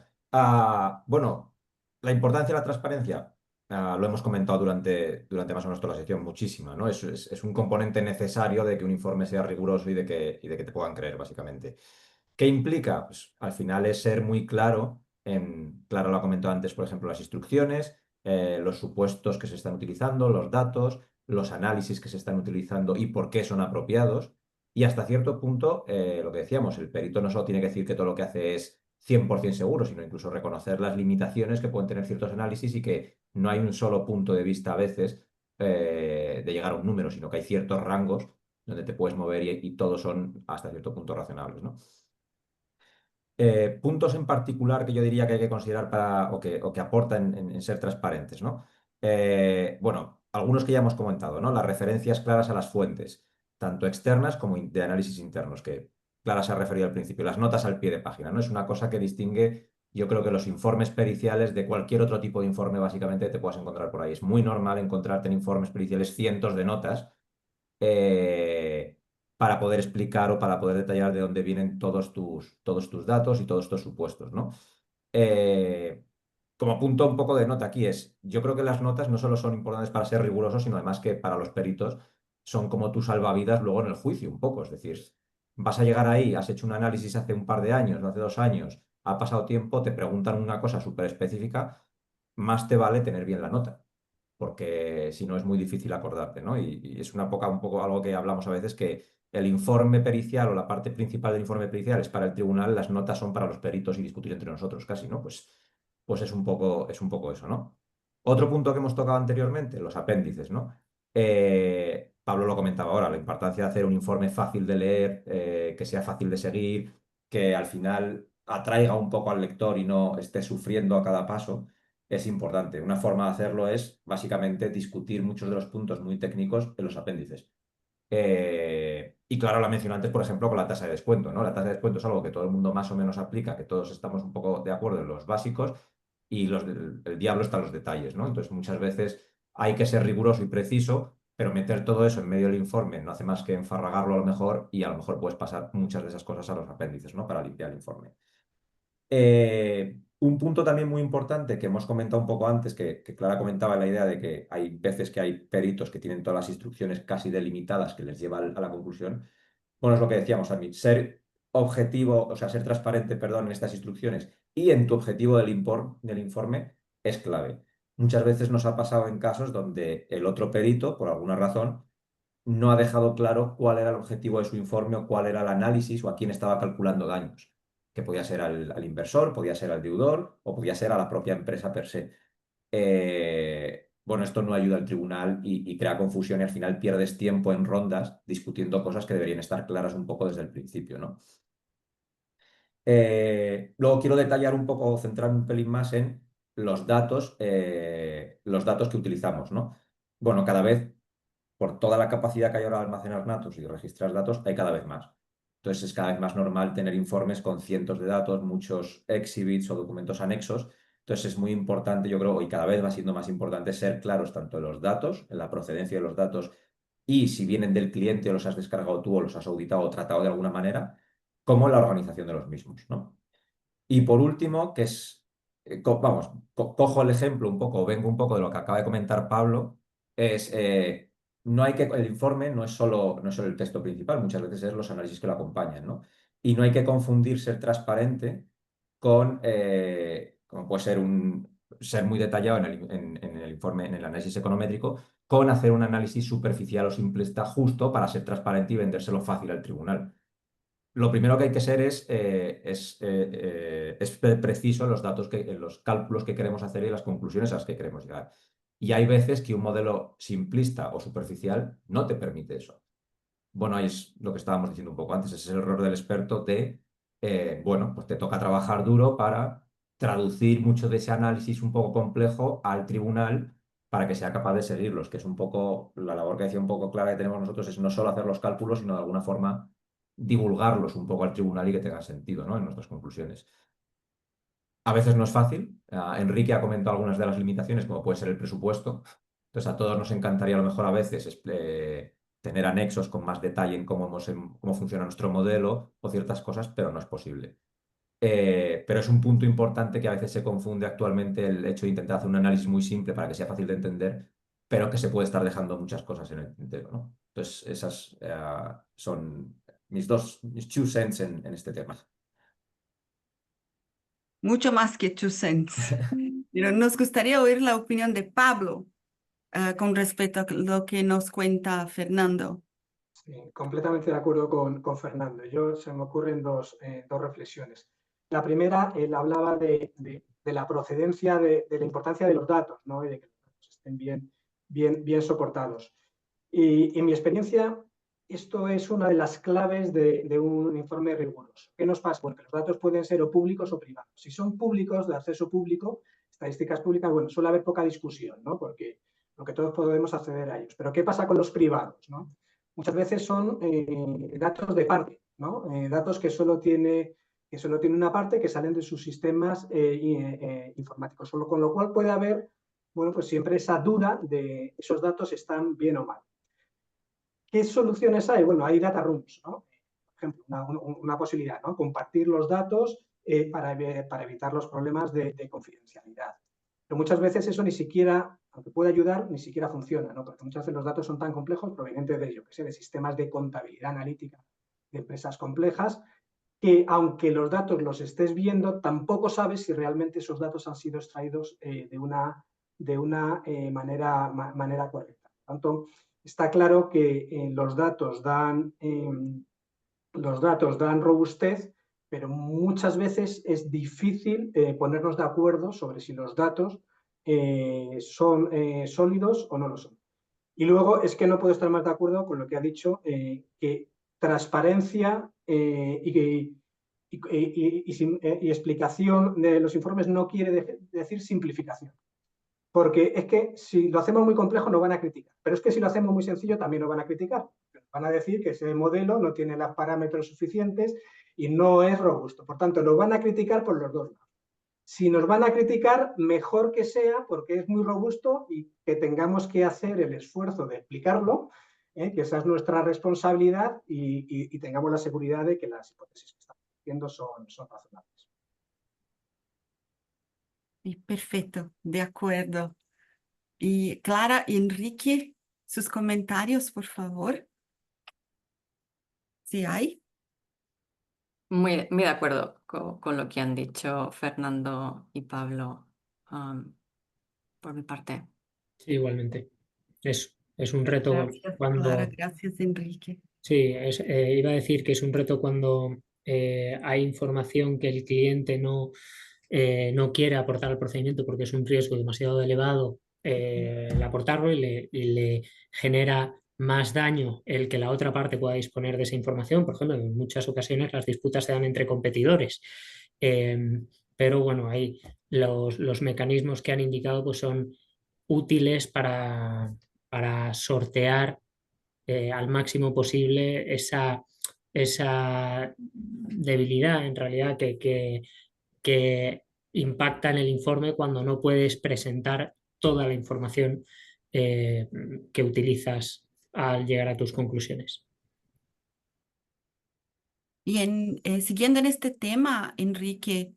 Bueno, la importancia de la transparencia, lo hemos comentado durante más o menos toda la sesión, muchísima, ¿no? Es un componente necesario de que un informe sea riguroso y de que te puedan creer, básicamente. ¿Qué implica? Pues al final es ser muy claro claro, lo ha comentado antes, por ejemplo, las instrucciones, los supuestos que se están utilizando, los datos, los análisis que se están utilizando y por qué son apropiados. Y hasta cierto punto, lo que decíamos, el perito no solo tiene que decir que todo lo que hace es 100% seguro, sino incluso reconocer las limitaciones que pueden tener ciertos análisis y que no hay un solo punto de vista a veces de llegar a un número, sino que hay ciertos rangos donde te puedes mover y todos son hasta cierto punto razonables, ¿no? Puntos en particular que yo diría que hay que considerar o que aportan en ser transparentes, ¿no? Bueno, algunos que ya hemos comentado, ¿no? Las referencias claras a las fuentes, tanto externas como de análisis internos, que Clara se ha referido al principio, las notas al pie de página, ¿no? Es una cosa que distingue, yo creo que los informes periciales de cualquier otro tipo de informe, básicamente, te puedas encontrar por ahí. Es muy normal encontrarte en informes periciales cientos de notas. Para poder explicar o para poder detallar de dónde vienen todos tus datos y todos estos supuestos, ¿no? Como punto un poco de nota aquí yo creo que las notas no solo son importantes para ser rigurosos, sino además que para los peritos son como tu salvavidas luego en el juicio, un poco. Es decir, vas a llegar ahí, has hecho un análisis hace un par de años, hace 2 años, ha pasado tiempo, te preguntan una cosa súper específica, más te vale tener bien la nota porque si no es muy difícil acordarte, ¿no? Y es un poco algo que hablamos a veces, que el informe pericial o la parte principal del informe pericial es para el tribunal, las notas son para los peritos y discutir entre nosotros casi, ¿no? Pues es un poco eso, ¿no? Otro punto que hemos tocado anteriormente, los apéndices, ¿no? Pablo lo comentaba ahora, la importancia de hacer un informe fácil de leer, que sea fácil de seguir, que al final atraiga un poco al lector y no esté sufriendo a cada paso es importante. Una forma de hacerlo es básicamente discutir muchos de los puntos muy técnicos en los apéndices. Y claro, la mencioné antes, por ejemplo, con la tasa de descuento, ¿no? La tasa de descuento es algo que todo el mundo más o menos aplica, que todos estamos un poco de acuerdo en los básicos, y el diablo está en los detalles, ¿no? Entonces, muchas veces hay que ser riguroso y preciso, pero meter todo eso en medio del informe no hace más que enfarragarlo a lo mejor y a lo mejor puedes pasar muchas de esas cosas a los apéndices, ¿no? Para limpiar el informe. Un punto también muy importante que hemos comentado un poco antes, que Clara comentaba la idea de que hay veces que hay peritos que tienen todas las instrucciones casi delimitadas que les lleva a la conclusión. Bueno, es lo que decíamos, Armin, ser objetivo, o sea, ser transparente, perdón, en estas instrucciones y en tu objetivo del informe es clave. Muchas veces nos ha pasado en casos donde el otro perito, por alguna razón, no ha dejado claro cuál era el objetivo de su informe o cuál era el análisis o a quién estaba calculando daños, que podía ser al inversor, podía ser al deudor o podía ser a la propia empresa per se. Bueno, esto no ayuda al tribunal y crea confusión y al final pierdes tiempo en rondas discutiendo cosas que deberían estar claras un poco desde el principio, ¿no? Luego quiero detallar un poco, centrarme un pelín más en los datos que utilizamos, ¿no? Bueno, cada vez, por toda la capacidad que hay ahora de almacenar datos y de registrar datos, hay cada vez más. Entonces es cada vez más normal tener informes con cientos de datos, muchos exhibits o documentos anexos. Entonces es muy importante, yo creo, y cada vez va siendo más importante ser claros tanto en los datos, en la procedencia de los datos y si vienen del cliente o los has descargado tú o los has auditado o tratado de alguna manera, como en la organización de los mismos, ¿no? Y por último, que es, vamos, cojo el ejemplo un poco, vengo un poco de lo que acaba de comentar Pablo, es, no hay que, el informe no es solo el texto principal, muchas veces es los análisis que lo acompañan, ¿no? Y no hay que confundir ser transparente con, como puede ser ser muy detallado en el informe, en el análisis econométrico, con hacer un análisis superficial o simplista justo para ser transparente y vendérselo fácil al tribunal. Lo primero que hay que ser es preciso en los datos, en los cálculos que queremos hacer y las conclusiones a las que queremos llegar. Y hay veces que un modelo simplista o superficial no te permite eso. Bueno, ahí es lo que estábamos diciendo un poco antes, ese es el error del experto de, bueno, pues te toca trabajar duro para traducir mucho de ese análisis un poco complejo al tribunal para que sea capaz de seguirlos, que es un poco la labor que decía un poco clara que tenemos nosotros, es no solo hacer los cálculos, sino de alguna forma divulgarlos un poco al tribunal y que tengan sentido, ¿no? En nuestras conclusiones. A veces no es fácil. Enrique ha comentado algunas de las limitaciones, como puede ser el presupuesto. Entonces, a todos nos encantaría a lo mejor a veces tener anexos con más detalle en cómo funciona nuestro modelo o ciertas cosas, pero no es posible. Pero es un punto importante que a veces se confunde actualmente el hecho de intentar hacer un análisis muy simple para que sea fácil de entender, pero que se puede estar dejando muchas cosas en el tintero, ¿no? Entonces, esas son mis 2 cents en este tema. Mucho más que 2 cents. Pero nos gustaría oír la opinión de Pablo con respecto a lo que nos cuenta Fernando. Sí, completamente de acuerdo con Fernando. Se me ocurren dos reflexiones. La primera, él hablaba de la procedencia, de la importancia de los datos, ¿no? Y de que los datos estén bien soportados. Y en mi experiencia, esto es una de las claves de un informe riguroso. ¿Qué nos pasa? Porque los datos pueden ser o públicos o privados. Si son públicos, de acceso público, estadísticas públicas, bueno, suele haber poca discusión, ¿no? Porque todos podemos acceder a ellos. Pero ¿qué pasa con los privados, ¿no? Muchas veces son datos de parte, ¿no? Datos que solo tiene una parte, que salen de sus sistemas informáticos. Solo con lo cual puede haber, bueno, pues siempre esa duda de esos datos están bien o mal. ¿Qué soluciones hay? Bueno, hay data rooms, ¿no? Por ejemplo, una posibilidad, ¿no? Compartir los datos para evitar los problemas de confidencialidad. Pero muchas veces eso ni siquiera, aunque puede ayudar, ni siquiera funciona, ¿no? Porque muchas veces los datos son tan complejos provenientes de sistemas de contabilidad analítica de empresas complejas, que aunque los datos los estés viendo, tampoco sabes si realmente esos datos han sido extraídos de una manera correcta. Por tanto, está claro que los datos dan robustez, pero muchas veces es difícil ponernos de acuerdo sobre si los datos son sólidos o no lo son. Y luego es que no puedo estar más de acuerdo con lo que ha dicho, que transparencia y explicación de los informes no quiere decir simplificación. Porque es que si lo hacemos muy complejo nos van a criticar, pero es que si lo hacemos muy sencillo también nos van a criticar. Van a decir que ese modelo no tiene los parámetros suficientes y no es robusto. Por tanto, nos van a criticar por los dos lados. Si nos van a criticar, mejor que sea porque es muy robusto y que tengamos que hacer el esfuerzo de explicarlo, que esa es nuestra responsabilidad y tengamos la seguridad de que las hipótesis que estamos haciendo son razonables. Perfecto, de acuerdo. Y Clara y Enrique, sus comentarios, por favor. ¿Sí hay? Muy de acuerdo con lo que han dicho Fernando y Pablo, por mi parte. Sí, igualmente. Es un reto Gracias, cuando... Clara, gracias, Enrique. Sí, iba a decir que es un reto cuando hay información que el cliente no quiere aportar al procedimiento porque es un riesgo demasiado elevado el aportarlo y le genera más daño el que la otra parte pueda disponer de esa información. Por ejemplo, en muchas ocasiones las disputas se dan entre competidores. Pero bueno, ahí los mecanismos que han indicado pues son útiles para sortear al máximo posible esa debilidad en realidad que impacta en el informe cuando no puedes presentar toda la información que utilizas al llegar a tus conclusiones. Y siguiendo en este tema, Enrique,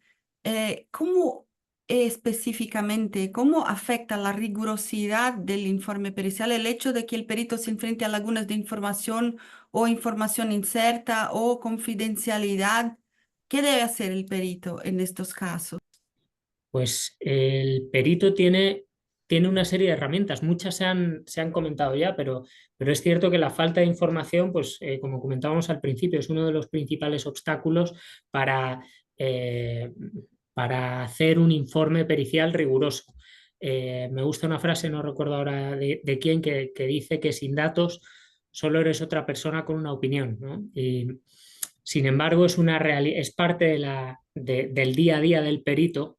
¿cómo específicamente, cómo afecta la rigurosidad del informe pericial el hecho de que el perito se enfrente a lagunas de información o información incerta o confidencialidad? ¿Qué debe hacer el perito en estos casos? Pues el perito tiene una serie de herramientas, muchas se han comentado ya, pero es cierto que la falta de información, pues como comentábamos al principio, es uno de los principales obstáculos para hacer un informe pericial riguroso. Me gusta una frase, no recuerdo ahora de quién, que dice que sin datos solo eres otra persona con una opinión, ¿no? Y sin embargo, es parte del día a día del perito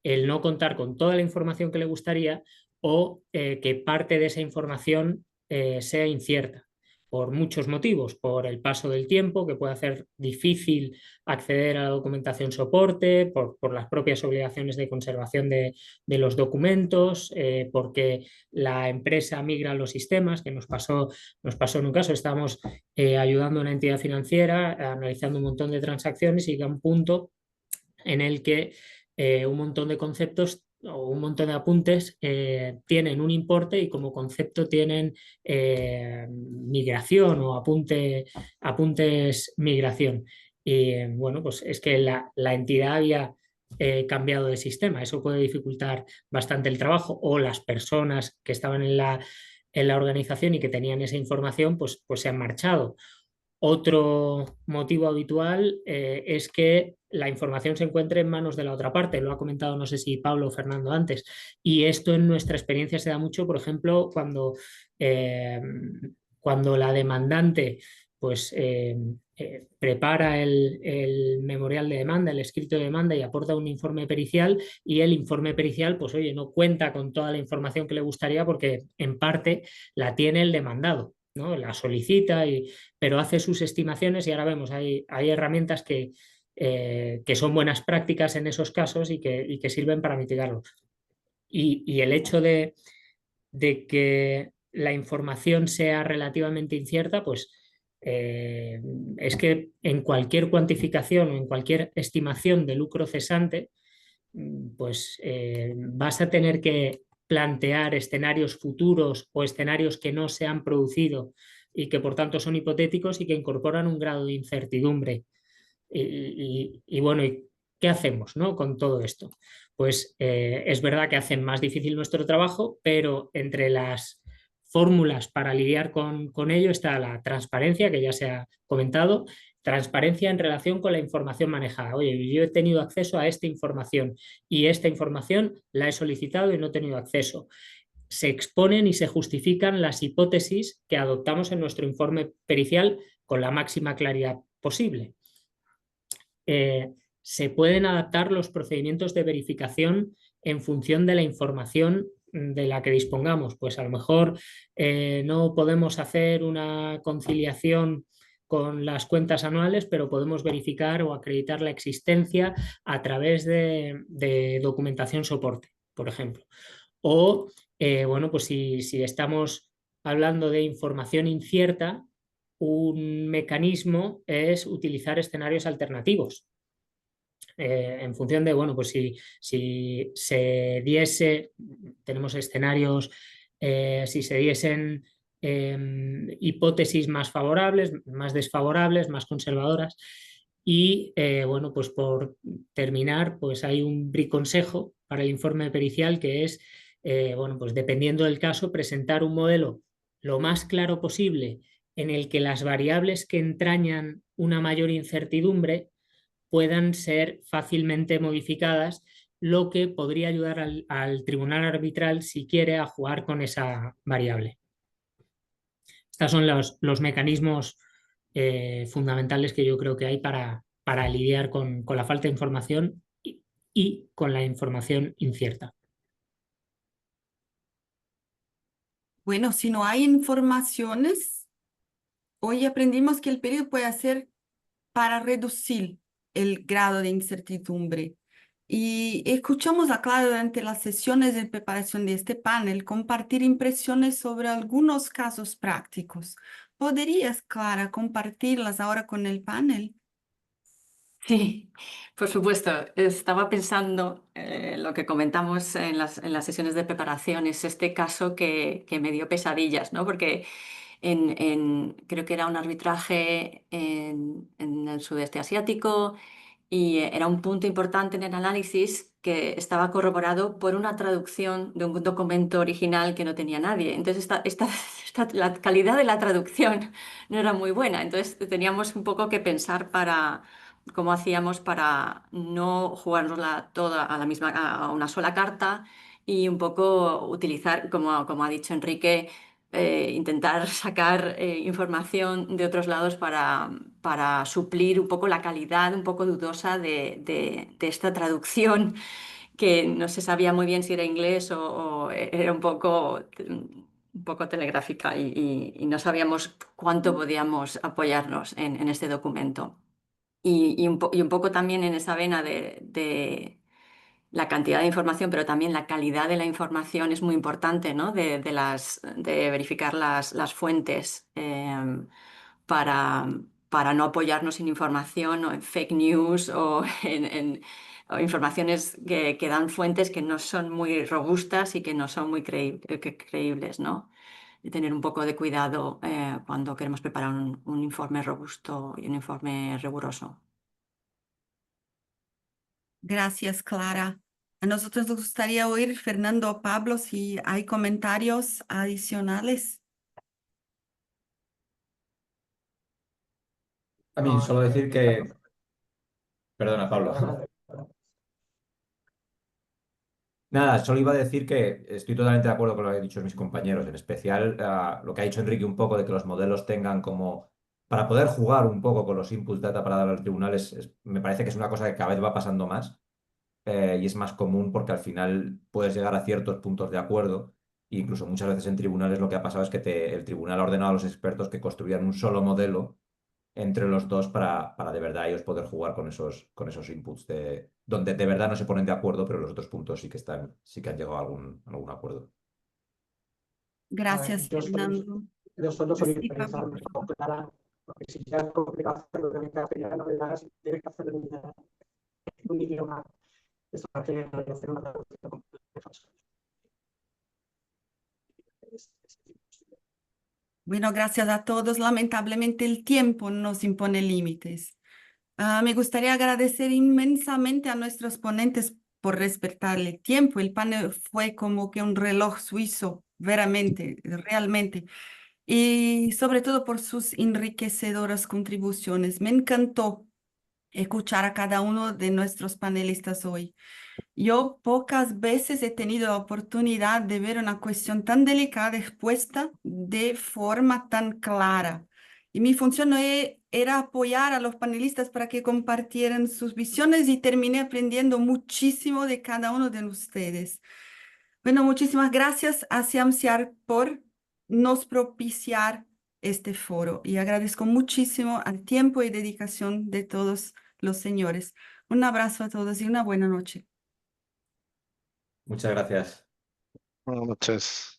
el no contar con toda la información que le gustaría o que parte de esa información sea incierta por muchos motivos, por el paso del tiempo, que puede hacer difícil acceder a la documentación soporte, por las propias obligaciones de conservación de los documentos, porque la empresa migra los sistemas, que nos pasó en un caso, estábamos ayudando a una entidad financiera, analizando un montón de transacciones y llega un punto en el que un montón de conceptos o un montón de apuntes tienen un importe y como concepto tienen migración o apuntes migración. Y bueno, pues es que la entidad había cambiado de sistema. Eso puede dificultar bastante el trabajo o las personas que estaban en la organización y que tenían esa información, pues se han marchado. Otro motivo habitual es que la información se encuentre en manos de la otra parte. Lo ha comentado, no sé si Pablo o Fernando antes. Y esto en nuestra experiencia se da mucho, por ejemplo, cuando la demandante pues, prepara el memorial de demanda, el escrito de demanda y aporta un informe pericial y el informe pericial, pues oye, no cuenta con toda la información que le gustaría porque en parte la tiene el demandado, ¿no? La solicita, pero hace sus estimaciones y ahora vemos, hay herramientas que son buenas prácticas en esos casos y que sirven para mitigarlo. Y el hecho de que la información sea relativamente incierta, pues es que en cualquier cuantificación o en cualquier estimación de lucro cesante, pues vas a tener que plantear escenarios futuros o escenarios que no se han producido y que por tanto son hipotéticos y que incorporan un grado de incertidumbre. Y bueno, ¿qué hacemos, ¿no? Con todo esto? Pues es verdad que hacen más difícil nuestro trabajo, pero entre las fórmulas para lidiar con ello está la transparencia, que ya se ha comentado, transparencia en relación con la información manejada. Oye, yo he tenido acceso a esta información y esta información la he solicitado y no he tenido acceso. Se exponen y se justifican las hipótesis que adoptamos en nuestro informe pericial con la máxima claridad posible. Se pueden adaptar los procedimientos de verificación en función de la información de la que dispongamos. Pues a lo mejor no podemos hacer una conciliación con las cuentas anuales, pero podemos verificar o acreditar la existencia a través de documentación soporte, por ejemplo. O, bueno, pues si estamos hablando de información incierta, un mecanismo es utilizar escenarios alternativos. En función de, bueno, pues si se diese, tenemos escenarios, si se diesen hipótesis más favorables, más desfavorables, más conservadoras. Y bueno, pues por terminar, pues hay un briconsejo para el informe pericial que es, bueno, pues dependiendo del caso, presentar un modelo lo más claro posible en el que las variables que entrañan una mayor incertidumbre puedan ser fácilmente modificadas, lo que podría ayudar al tribunal arbitral, si quiere, a jugar con esa variable. Estos son los mecanismos fundamentales que yo creo que hay para lidiar con la falta de información y con la información incierta. Bueno, si no hay informaciones, hoy aprendimos que el periodo puede hacer para reducir el grado de incertidumbre. Y escuchamos a Clara durante las sesiones de preparación de este panel compartir impresiones sobre algunos casos prácticos. ¿Podrías, Clara, compartirlas ahora con el panel? Sí, por supuesto. Estaba pensando lo que comentamos en las sesiones de preparación, es este caso que me dio pesadillas, ¿no? Porque creo que era un arbitraje en el sudeste asiático y era un punto importante en el análisis que estaba corroborado por una traducción de un documento original que no tenía nadie. Entonces, la calidad de la traducción no era muy buena. Entonces, teníamos un poco que pensar para cómo hacíamos para no jugárnosla toda a una sola carta y un poco utilizar, como ha dicho Enrique, intentar sacar información de otros lados para suplir un poco la calidad un poco dudosa de esta traducción, que no se sabía muy bien si era inglés o era un poco telegráfica y no sabíamos cuánto podíamos apoyarnos en este documento. Y un poco también en esa vena de la cantidad de información, pero también la calidad de la información es muy importante, ¿no? De verificar las fuentes para no apoyarnos en información o en fake news o o informaciones que dan fuentes que no son muy robustas y que no son muy creíbles, ¿no? Y tener un poco de cuidado cuando queremos preparar un informe robusto y un informe riguroso. Gracias, Clara. A nosotros nos gustaría oír, Fernando o Pablo, si hay comentarios adicionales. A mí solo decir que... Perdona, Pablo. Nada, solo iba a decir que estoy totalmente de acuerdo con lo que han dicho mis compañeros, en especial lo que ha dicho Enrique un poco de que los modelos tengan como... Para poder jugar un poco con los input data para dar al tribunal, me parece que es una cosa que cada vez va pasando más y es más común porque al final puedes llegar a ciertos puntos de acuerdo e incluso muchas veces en tribunales lo que ha pasado es que el tribunal ha ordenado a los expertos que construyan un solo modelo entre los dos para de verdad ellos poder jugar con esos inputs donde de verdad no se ponen de acuerdo, pero los otros puntos sí que han llegado a algún acuerdo. Gracias, Yo Fernando. solo soy Sí, Pablo. pensar con Clara, porque si ya es complicado hacerlo, tiene que hacer ya novedades, tiene que hacer un idioma, eso hace hacer una traducción completa. Bueno, gracias a todos. Lamentablemente el tiempo nos impone límites. Me gustaría agradecer inmensamente a nuestros ponentes por respetar el tiempo. El panel fue como que un reloj suizo, veramente, realmente. Y sobre todo por sus enriquecedoras contribuciones. Me encantó escuchar a cada uno de nuestros panelistas hoy. Yo pocas veces he tenido la oportunidad de ver una cuestión tan delicada expuesta de forma tan clara. Y mi función era apoyar a los panelistas para que compartieran sus visiones y terminé aprendiendo muchísimo de cada uno de ustedes. Bueno, muchísimas gracias a CIAMSIAR por nos propiciar este foro y agradezco muchísimo al tiempo y dedicación de todos los señores. Un abrazo a todos y una buena noche. Muchas gracias. Buenas noches.